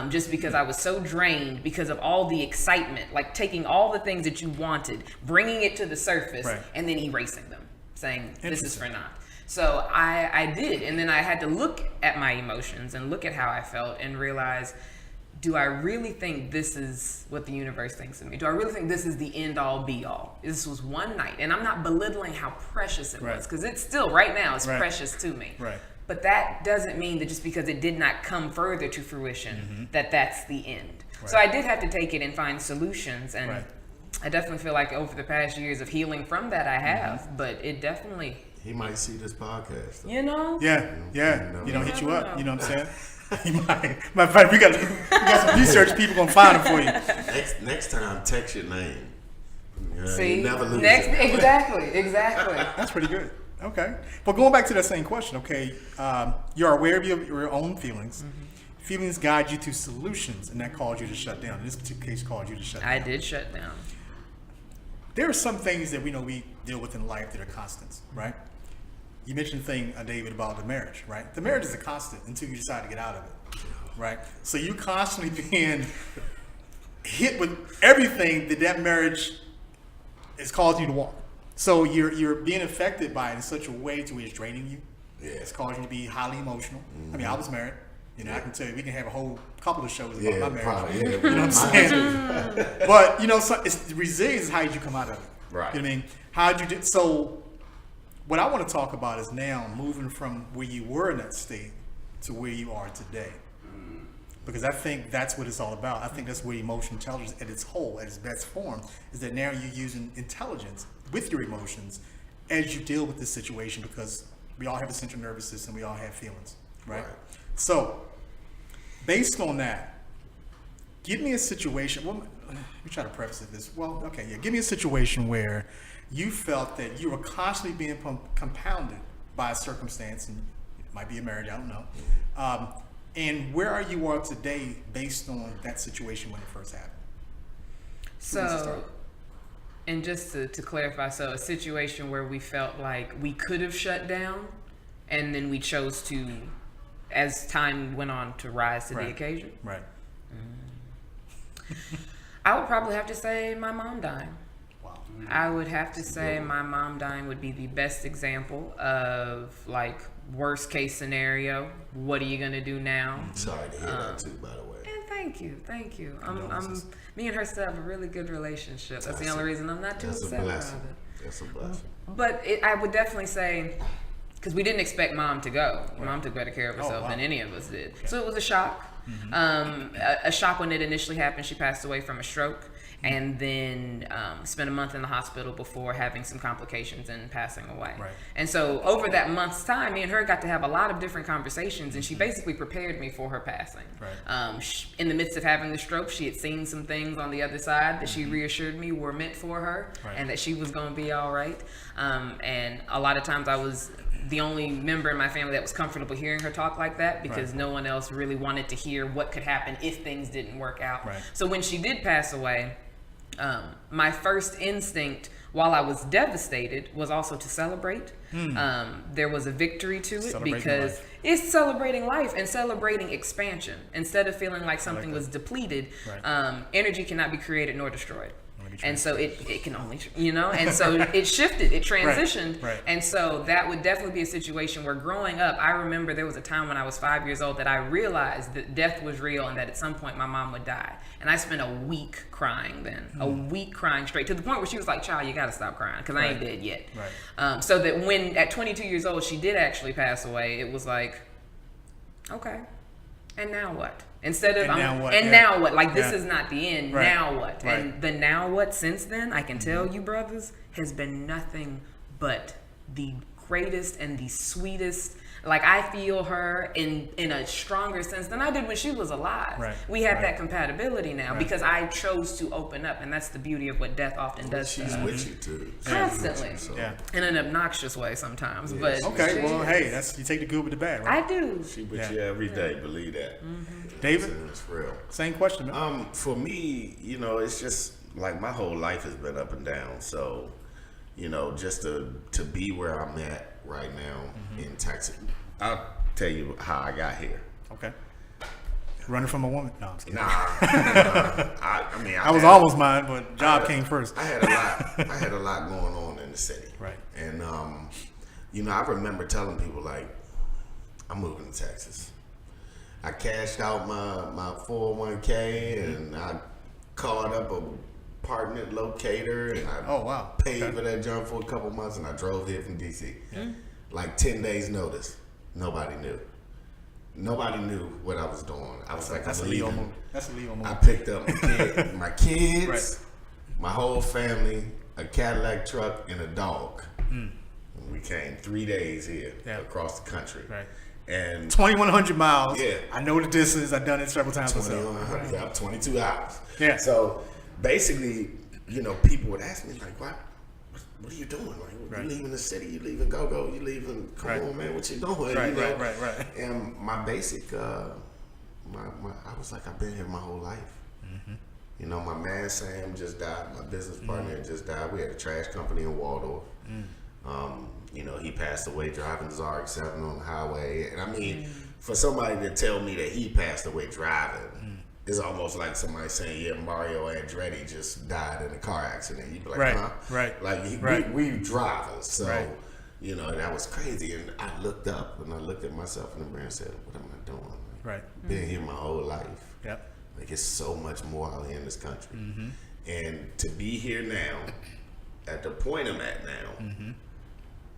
B: Just because I was so drained because of all the excitement, like taking all the things that you wanted, bringing it to the surface, and then erasing them, saying, this is for naught. So I did. And then I had to look at my emotions and look at how I felt and realize, do I really think this is what the universe thinks of me? Do I really think this is the end all be all? This was one night. And I'm not belittling how precious it was, because it's still, right now, it's precious to me.
A: Right.
B: But that doesn't mean that just because it did not come further to fruition, that that's the end. So I did have to take it and find solutions. And I definitely feel like over the past years of healing from that, I have. But it definitely...
C: He might see this podcast, though.
B: You know?
A: Yeah. You know, hit you up. You know what I'm saying? He might. Matter of fact, we got some research people gonna find him for you.
C: Next time, text your name.
B: See,
C: you never lose
B: next,
C: it.
B: exactly.
A: That's pretty good. Okay. But going back to that same question, okay, you're aware of your own feelings. Feelings guide you to solutions, and that caused you to shut down. In this particular case, caused you to shut down.
B: I did shut down.
A: There are some things that we know we deal with in life that are constants, right? You mentioned the thing, David, about the marriage, right? The marriage is a constant until you decide to get out of it, right? So you constantly being hit with everything that marriage is causing you to walk. So you're being affected by it in such a way to where it's draining you.
C: Yeah.
A: It's causing you to be highly emotional. I mean, I was married. You know, I can tell you, we can have a whole couple of shows about my marriage.
C: Probably,
A: You know what I'm saying? But, you know, so it's resilience is how did you come out of it.
C: Right.
A: You know what I mean? How did you do? So what I want to talk about is now moving from where you were in that state to where you are today. Because I think that's what it's all about. I think that's where emotional intelligence at its whole, at its best form, is that now you're using intelligence with your emotions as you deal with this situation, because we all have a central nervous system, we all have feelings, right? So, based on that, give me a situation, well, let me try to preface it this, well, okay, yeah, give me a situation where you felt that you were constantly being compounded by a circumstance, and it might be a marriage, I don't know, and where are you are today based on that situation when it first happened?
B: So, and just to clarify, so a situation where we felt like we could have shut down, and then we chose to, as time went on, to rise to the occasion.
A: Right.
B: I would probably have to say my mom dying.
A: Wow.
B: I would have to say my mom dying would be the best example of, like, worst case scenario. What are you gonna do now?
C: Sorry to hear that too, by the way.
B: And thank you. Me and her still have a really good relationship. That's the only reason I'm not too
C: That's a
B: upset about
C: blessing.
B: it.
C: That's a blessing.
B: But I would definitely say, because we didn't expect mom to go. Mom took better care of herself than any of us did. So it was a shock. A shock when it initially happened. She passed away from a stroke, and then spent a month in the hospital before having some complications and passing away.
A: Right.
B: And so over that month's time, me and her got to have a lot of different conversations, and she basically prepared me for her passing.
A: Right.
B: In the midst of having the stroke, she had seen some things on the other side that she reassured me were meant for her, and that she was going to be all right. And a lot of times I was the only member in my family that was comfortable hearing her talk like that, because no one else really wanted to hear what could happen if things didn't work out.
A: Right.
B: So when she did pass away, my first instinct, while I was devastated, was also to celebrate. There was a victory to it,
A: Celebrating
B: because
A: life.
B: it's celebrating life and celebrating expansion. Instead of feeling like something was depleted, energy cannot be created nor destroyed. And so it can only, and so it shifted, it transitioned.
A: Right.
B: And so that would definitely be a situation where, growing up, I remember there was a time when I was 5 years old that I realized that death was real and that at some point my mom would die. And I spent a week crying then, a week crying straight, to the point where she was like, "Child, you got to stop crying, because I ain't dead yet."
A: Right.
B: So that when at 22 years old she did actually pass away, it was like, okay, and now what? Instead of now what? Like, this is not the end.
A: Right.
B: Now what?
A: Right.
B: And the now what since then, I can tell you, brothers, has been nothing but the greatest and the sweetest Like I feel her in a stronger sense than I did when she was alive.
A: Right.
B: We have
A: Right.
B: that compatibility now
A: Right.
B: because I chose to open up, and that's the beauty of what death often does to
C: She's
B: us.
C: with you too.
B: Constantly.
C: So
A: Yeah.
B: In an obnoxious way sometimes, but
A: Okay,
B: she
A: well,
B: is.
A: hey, that's you take the good with the bad, right?
B: I do.
C: she with
A: Yeah.
C: you every day. Believe that.
A: David,
C: It's real.
A: same question, man.
C: For me, it's just like my whole life has been up and down. So, just to be where I'm at right now in Texas, I'll tell you how I got here.
A: Okay. Running from a woman? No, I'm just kidding.
C: Nah, I mean,
A: I was almost mine, but job came first.
C: I had a lot. I had a lot going on in the city.
A: Right.
C: And I remember telling people like, I'm moving to Texas. I cashed out my 401k and I called up a apartment locator and I
A: Oh, wow.
C: paid
A: Okay.
C: for that jump for a couple months and I drove here from DC. Like 10 days notice. Nobody knew. Nobody knew what I was doing. I was like,
A: That's a
C: I'm
A: Leo
C: leaving.
A: move. That's a Leo move.
C: I picked up my kids,
A: Right.
C: my whole family, a Cadillac truck, and a dog. And we came 3 days here
A: Yeah.
C: across the country.
A: Right.
C: And
A: 2,100 miles.
C: Yeah.
A: I know the distance. I've done it several times myself.
C: 2100, yeah, 22 hours.
A: Yeah.
C: So basically, people would ask me like, what are you doing? Like,
A: Right.
C: you leaving the city? You leaving go? You leaving? Come
A: Right.
C: on, man, what you doing?
A: Right, right.
C: And my basic, I was like, I've been here my whole life. My man Sam just died. My business partner just died. We had a trash company in Waldorf. He passed away driving Zark 7 on the highway. And I mean, for somebody to tell me that he passed away driving, it's almost like somebody saying, yeah, Mario Andretti just died in a car accident. You'd be like,
A: Right,
C: huh?
A: right,
C: Like,
A: right.
C: we drivers. So,
A: Right.
C: that was crazy. And I looked up and I looked at myself in the mirror and said, what am I doing?
A: Right.
C: Been here my whole life.
A: Yep.
C: Like, it's so much more out here in this country.
A: Mm-hmm.
C: And to be here now, at the point I'm at now,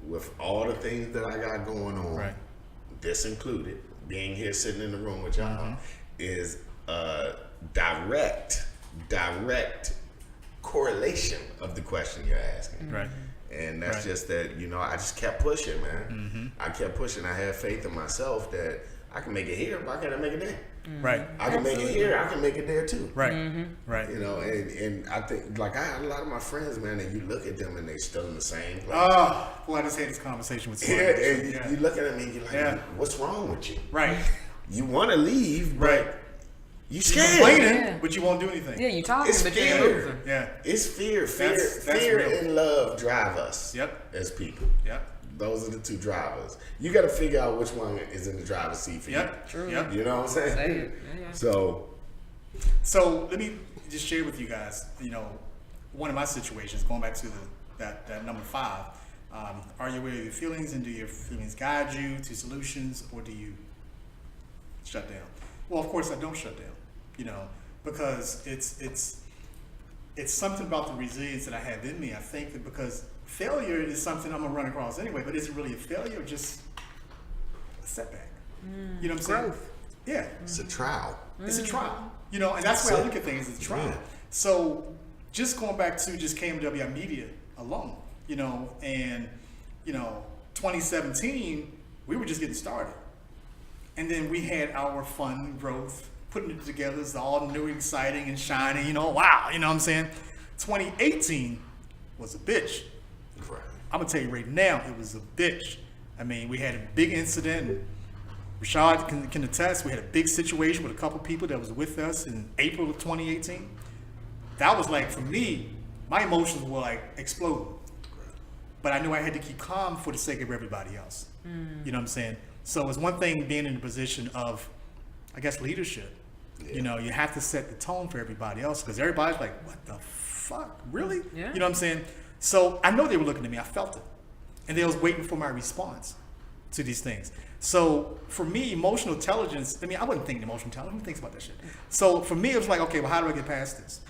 C: with all the things that I got going on,
A: Right.
C: this included, being here sitting in the room with y'all, is a direct correlation of the question you're asking.
A: Right.
C: And that's
A: Right.
C: just that, I just kept pushing, man. I kept pushing. I had faith in myself that I can make it here, but I gotta make it there.
A: Right.
C: I can make it here, I can make it there too.
A: Right. Right.
C: And I think, like, I had a lot of my friends, man, and you look at them and they still in the same place.
A: Oh, boy, I just had this conversation with
C: Yeah,
A: somebody.
C: and you look at them and you're like,
A: Yeah.
C: what's wrong with you?
A: Right.
C: You want to leave, but
A: Right.
C: you
A: You're
C: scared.
A: complaining,
B: Yeah.
A: but you won't do anything.
B: Yeah, you talking,
C: It's
B: but you ain't
C: fear.
B: moving.
A: Yeah.
C: It's fear.
A: That's
C: Fear
A: real.
C: and love drive us
A: Yep.
C: as people.
A: Yep.
C: Those are the two drivers. You got to figure out which one is in the driver's seat for
A: Yep.
B: True.
A: Yep.
C: you. You know what I'm saying?
B: Say it. Yeah.
C: So,
A: So let me just share with you guys, one of my situations, going back to that number 5. Are you aware of your feelings, and do your feelings guide you to solutions, or do you shut down? Well, of course I don't shut down, because it's something about the resilience that I have in me. I think that because failure is something I'm gonna run across anyway, but is it really a failure or just a setback? You know what I'm saying?
B: Growth.
A: Yeah.
C: it's a trial.
A: It's a trial, and that's the way I look at things. It's a trial.
C: Yeah.
A: So, just going back to just KMWI Media alone, and 2017, we were just getting started, and then we had our fun growth, putting it together. It's all new, exciting, and shiny. Wow. You know what I'm saying? 2018 was a bitch.
C: Right.
A: I'm gonna tell you right now, it was a bitch. I mean, we had a big incident. And Rashad can attest. We had a big situation with a couple people that was with us in April of 2018. That was like, for me, my emotions were like exploding. But I knew I had to keep calm for the sake of everybody else. You know what I'm saying? So it's one thing being in a position of, I guess, leadership.
C: Yeah.
A: You have to set the tone for everybody else, because everybody's like, what the fuck? Really?
B: Yeah.
A: You know what I'm saying? So I know they were looking at me. I felt it. And they was waiting for my response to these things. So for me, emotional intelligence, I wasn't thinking emotional intelligence. Who thinks about that shit? So for me, it was like, okay, well, how do I get past this?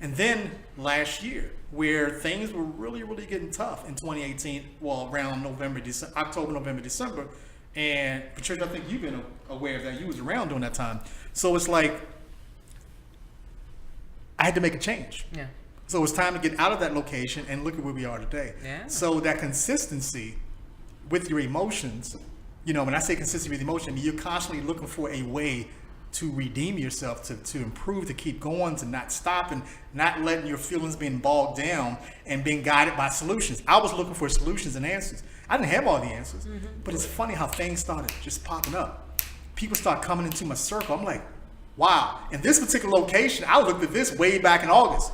A: And then last year, where things were really, really getting tough in 2018, well, around October, November, December. And Patricia, I think you've been aware of that. You was around during that time. So it's like, I had to make a change.
B: Yeah.
A: So it's time to get out of that location and look at where we are today.
B: Yeah.
A: So that consistency with your emotions, You know, when I say consistency with emotion, I mean, you're constantly looking for a way to redeem yourself, to improve, to keep going, to not stop, and not letting your feelings being bogged down and being guided by solutions. I was looking for solutions and answers. I didn't have all the answers, but it's funny how things started just popping up. People start coming into my circle. I'm like, wow. In this particular location, I looked at this way back in August.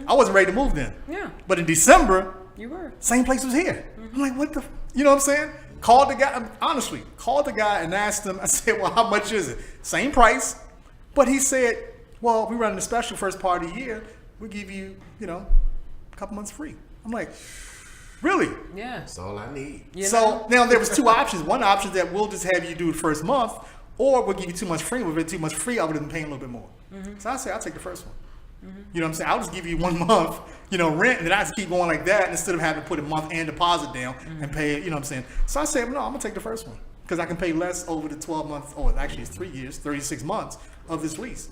A: I wasn't ready to move then.
B: Yeah.
A: But in December,
B: You were.
A: same place was here. I'm like, what the, you know what I'm saying? Called the guy, honestly, called the guy and asked him, I said, well, how much is it? Same price. But he said, well, we running a special first part of the year. We'll give you, you know, a couple months free. I'm like, really?
B: Yeah.
C: That's all I need.
B: You
A: So
B: know?
A: now there was two options. One option is that we'll just have you do the first month, or we'll give you too much free. With it too much free, I would have been paying a little bit more. So I said, I'll take the first one. You know what I'm saying? I'll just give you 1 month, you know, rent, and then I just keep going like that instead of having to put a month and deposit down and pay it, you know what I'm saying? So I said, no, I'm gonna take the first one because I can pay less over the 12 months, or actually it's 3 years, 36 months of this lease.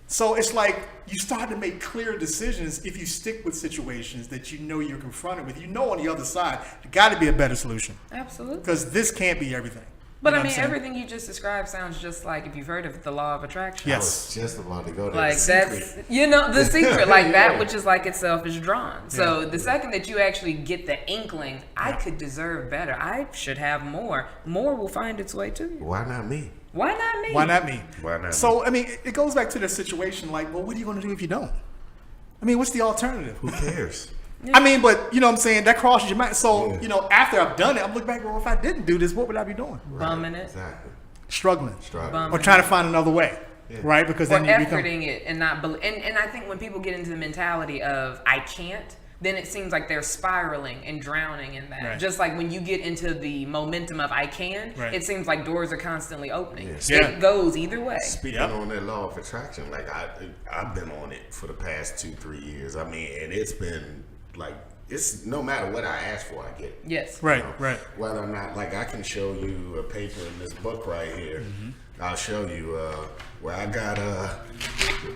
A: So it's like you start to make clear decisions if you stick with situations that you know you're confronted with. You know on the other side, there got to be a better solution
B: Absolutely.
A: because this can't be everything.
B: But
A: You know
B: I
A: what I'm
B: mean,
A: saying?
B: everything you just described sounds just like if you've heard of the law of attraction.
C: I
A: Yes.
C: was just about to go there.
B: Like
C: The
B: that's,
C: secret.
B: you know, the secret, like
C: Yeah.
B: that which is like itself is drawn. So the second that you actually get the inkling, I could deserve better. I should have more. More will find its way to you.
C: Why not me?
B: Why not me?
A: Why not me?
C: Why not
A: So, I mean, it goes back to the situation like, well, what are you going to do if you don't? I mean, what's the alternative?
C: Who cares?
A: I mean, but you know what I'm saying? That crosses your mind. So,
C: Yeah.
A: you know, after I've done it, I'm looking back, well, if I didn't do this, what would I be doing?
B: Bumming it.
C: Exactly.
A: Struggling.
B: Bum-
A: Or trying to find another way, right? Because
B: Or
A: then you become...
B: efforting it and not and I think when people get into the mentality of I can't, then it seems like they're spiraling and drowning in that.
A: Right.
B: Just like when you get into the momentum of I can,
A: Right.
B: it seems like doors are constantly opening.
C: Yes.
A: Yeah.
B: It goes either way.
C: Speaking
A: Yep.
C: on that law of attraction, like I've been on it for the past 2-3 years. I mean, and it's been like it's no matter what I ask for, I get it.
B: Yes.
A: Right,
C: You know,
A: right.
C: Whether or not, like, I can show you a paper in this book right here. I'll show you where I got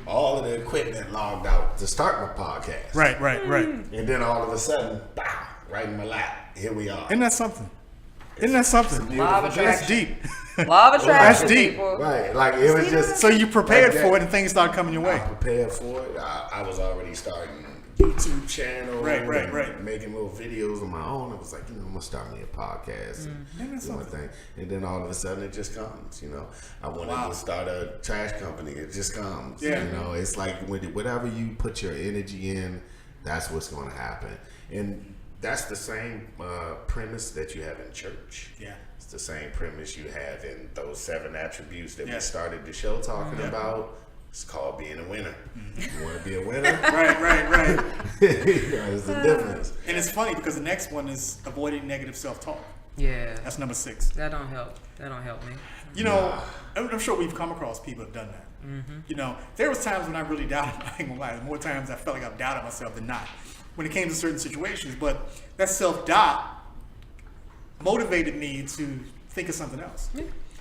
C: all of the equipment logged out to start my podcast.
A: Right, right, right.
C: And then all of a sudden, bow, right in my lap. Here we are.
A: Isn't that something? Isn't that something?
B: Law of
A: That's
B: attraction.
A: deep.
B: Law of attraction.
A: That's deep.
B: People.
C: Right, like it was just.
A: So you prepared
C: like that.
A: for it and things start coming your
C: I
A: way.
C: prepared for it. I was already starting YouTube channel,
A: Right, right,
C: and
A: right.
C: making little videos on my own. I was like, I'm gonna start me a podcast and
A: that's
C: do my
A: something.
C: thing. And then all of a sudden, it just comes. I wanted
A: Wow.
C: to start a trash company. It just comes.
A: Yeah.
C: It's like whatever you put your energy in, that's what's gonna happen. And that's the same premise that you have in church.
A: Yeah.
C: It's the same premise you have in those 7 attributes that
A: Yeah.
C: we started the show talking about. It's called being a winner. You want to be a winner?
A: Right, right, right.
C: There's the difference.
A: And it's funny because the next one is avoiding negative self-talk.
B: Yeah.
A: That's number 6.
B: That don't help. That don't help me.
A: You know, I'm sure we've come across people who've done that. You know, there was times when I really doubted, I ain't gonna lie, more times I felt like I've doubted myself than not when it came to certain situations. But that self-doubt motivated me to think of something else.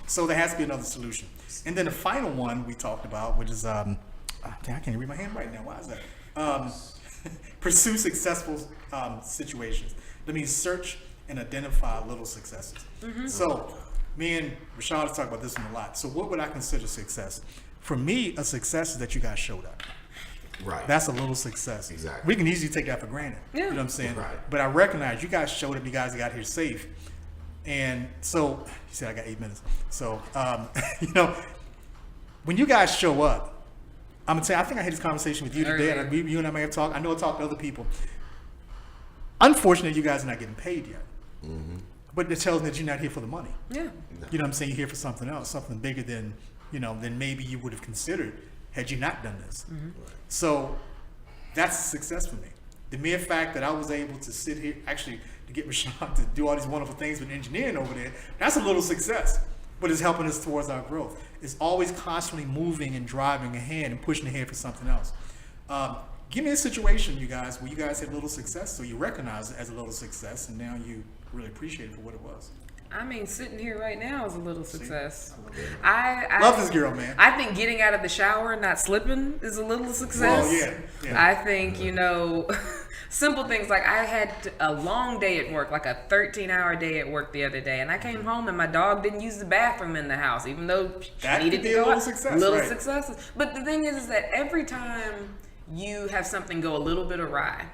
A: So there has to be another solution. And then the final one we talked about, which is, I can't read my hand right now. Why is that? Pursue successful situations. That means search and identify little successes. So me and Rashad talk about this one a lot. So what would I consider success? For me, a success is that you guys showed up.
C: Right.
A: That's a little success.
C: Exactly.
A: We can easily take that for granted.
B: Yeah.
A: You know what I'm saying?
C: Right.
A: But I recognize you guys showed up. You guys got here safe. And so, you said I got 8 minutes. So, you know, when you guys show up, I'm going to tell you, I think I had this conversation with you today. And you and I may have talked. I know I talked to other people. Unfortunately, you guys are not getting paid yet. But it tells me that you're not here for the money.
B: Yeah.
A: You know what I'm saying? You're here for something else, something bigger than, than maybe you would have considered had you not done this. So that's a success for me. The mere fact that I was able to sit here, actually to get Rashad to do all these wonderful things with engineering over there, that's a little success, but it's helping us towards our growth. It's always constantly moving and driving ahead and pushing ahead for something else. Give me a situation, you guys, where you guys had a little success, so you recognize it as a little success, and now you really appreciate it for what it was.
B: I mean, sitting here right now is a little success.
A: Love this girl, man.
B: I think getting out of the shower and not slipping is a little success.
A: Oh, yeah.
B: I think, Simple things like I had a long day at work, like a 13-hour day at work the other day, and I came home and my dog didn't use the bathroom in the house, even though she
A: That
B: needed
A: could be
B: to
A: a
B: go
A: little
B: out.
A: success,
B: Little
A: right.
B: successes. But the thing is that every time you have something go a little bit awry,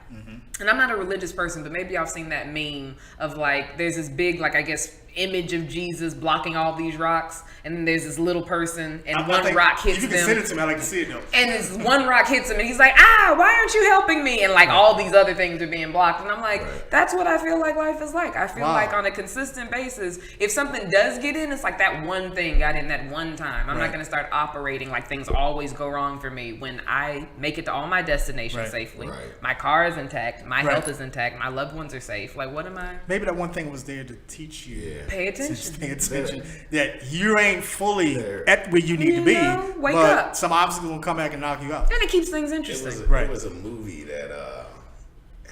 B: and I'm not a religious person, but maybe I've seen that meme of like, there's this big, like, I guess, image of Jesus blocking all these rocks, and then there's this little person, and
A: I
B: one
A: think
B: rock hits
A: you
B: them.
A: can send it to me. I like to see it though.
B: And this one rock hits him, and he's like, why aren't you helping me? And like all these other things are being blocked. And I'm like,
C: Right.
B: that's what I feel like life is like. I feel
A: Wow.
B: like on a consistent basis, if something does get in, it's like that one thing got in that one time. I'm
A: Right.
B: not going to start operating like things always go wrong for me when I make it to all my destinations
A: Right.
B: safely.
C: Right.
B: My car is intact. My
A: Right.
B: health is intact. My loved ones are safe. Like, what am I?
A: Maybe that one thing was there to teach you.
C: Yeah.
B: Pay
A: To
B: attention.
A: pay attention that you ain't fully
C: There.
A: at where you need
B: You
A: to be,
B: know, wake
A: but
B: up.
A: some obstacles will come back and knock you out.
B: And it keeps things
C: It
B: interesting.
C: was,
A: Right.
C: it was a movie that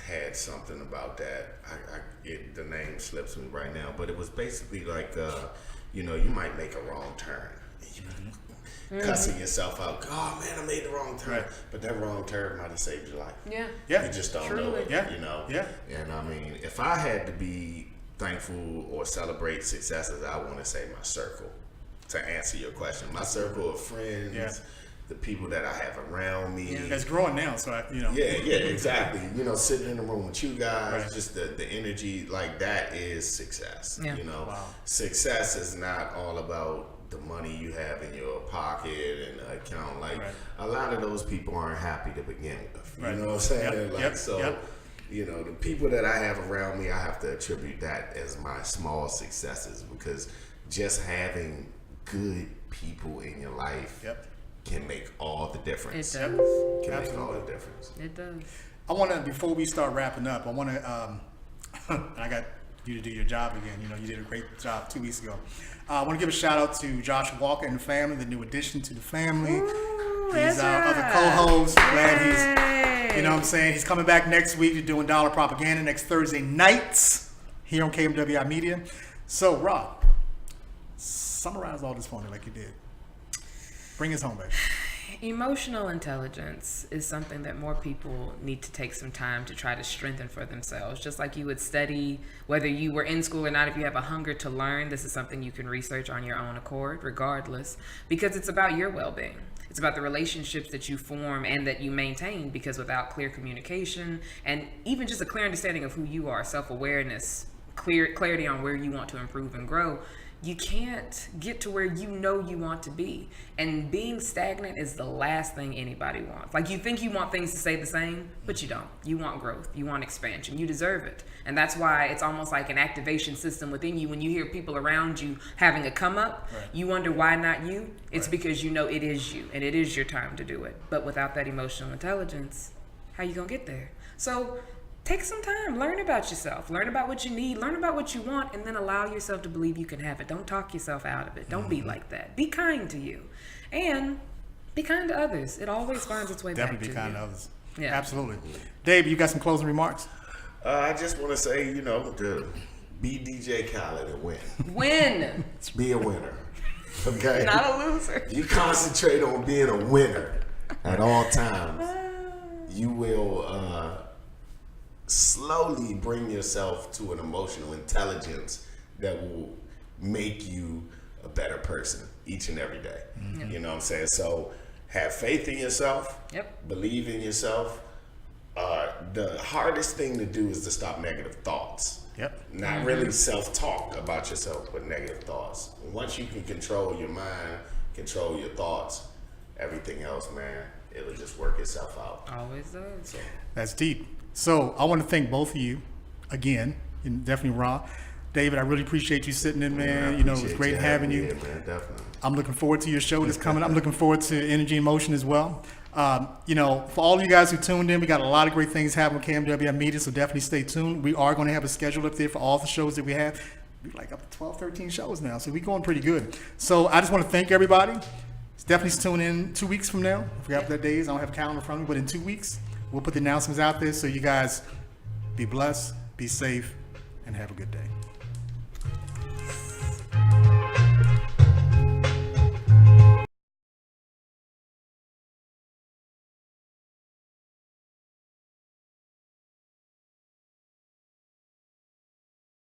C: had something about that. The name slips me right now, but it was basically like, you might make a wrong turn. Cussing yourself out. Oh man, I made the wrong turn.
A: Right.
C: But that wrong turn might have saved your life.
B: Yeah.
A: Yeah.
C: You just don't know
B: Truly.
C: it.
A: Yeah. Yeah.
C: And I mean, if I had to be thankful or celebrate successes, I want to say my circle. To answer your question, my circle of friends,
A: Yeah.
C: the people that I have around me.
A: It's growing now, so
C: Yeah, exactly. Sitting in the room with you guys,
A: Right.
C: just the energy, like that is success.
B: Yeah.
A: Wow.
C: Success is not all about the money you have in your pocket and the account. Like
A: Right.
C: a lot of those people aren't happy to begin with.
A: Right.
C: You know what I'm saying?
A: Yep,
C: Like
A: yep,
C: so.
A: yep.
C: The people that I have around me, I have to attribute that as my small successes because just having good people in your life
A: Yep.
C: can make all the
B: It
C: difference.
B: does.
C: Can make all
A: Absolutely.
C: the difference.
B: It does.
A: I want to, before we start wrapping up, I want to, I got you to do your job again. You did a great job 2 weeks ago. I want to give a shout out to Josh Walker and the family, the new addition to the family. He's
B: that's
A: our other
B: right.
A: co-host. Glad
B: Yay.
A: he's, I'm saying? He's coming back next week to doing Dollar Propaganda next Thursday nights here on KMWI Media. So, Rob, summarize all this for me like you did. Bring us home, baby.
B: Emotional intelligence is something that more people need to take some time to try to strengthen for themselves. Just like you would study, whether you were in school or not, if you have a hunger to learn, this is something you can research on your own accord, regardless, because it's about your well-being. It's about the relationships that you form and that you maintain, because without clear communication and even just a clear understanding of who you are, self-awareness, clarity on where you want to improve and grow, you can't get to where you want to be. And being stagnant is the last thing anybody wants. Like, you think you want things to stay the same, but you don't. You want growth. You want expansion. You deserve it. And that's why it's almost like an activation system within you. When you hear people around you having a come up,
A: Right.
B: you wonder why not you. It's
A: Right.
B: because you know it is you and it is your time to do it. But without that emotional intelligence, how you gonna get there? So take some time, learn about yourself, learn about what you need, learn about what you want, and then allow yourself to believe you can have it. Don't talk yourself out of it. Don't be like that. Be kind to you. And be kind to others. It always finds its way
A: Definitely be
B: back
A: kind
B: to
A: to
B: you.
A: others.
B: Yeah.
A: Absolutely. Dave, you got some closing remarks?
C: I just want to say, to be DJ Khaled and win.
B: Win,
C: Be a winner. Okay?
B: not a loser.
C: You concentrate on being a winner at all times. You will slowly bring yourself to an emotional intelligence that will make you a better person each and every day. You know what I'm saying? So have faith in yourself.
B: Yep.
C: Believe in yourself. The hardest thing to do is to stop negative thoughts.
A: Yep.
C: Not really self-talk about yourself, but negative thoughts. Once you can control your mind, control your thoughts, everything else, man, it'll just work itself out.
B: Always does.
A: That's deep. So I want to thank both of you again, and definitely Ron. David, I really appreciate you sitting in, man.
C: I
A: It was
C: appreciate
A: great having you.
C: here, man, definitely.
A: I'm looking forward to your show that's coming. I'm looking forward to Energy in Motion as well. For all of you guys who tuned in, we got a lot of great things happening with KMWI Media, so definitely stay tuned. We are going to have a schedule up there for all the shows that we have. We're like up to 12, 13 shows now, so we're going pretty good. So I just want to thank everybody. Definitely tune in 2 weeks from now. I forgot what that day is. I don't have a calendar in front of me, but in 2 weeks, we'll put the announcements out there so you guys be blessed, be safe, and have a good day.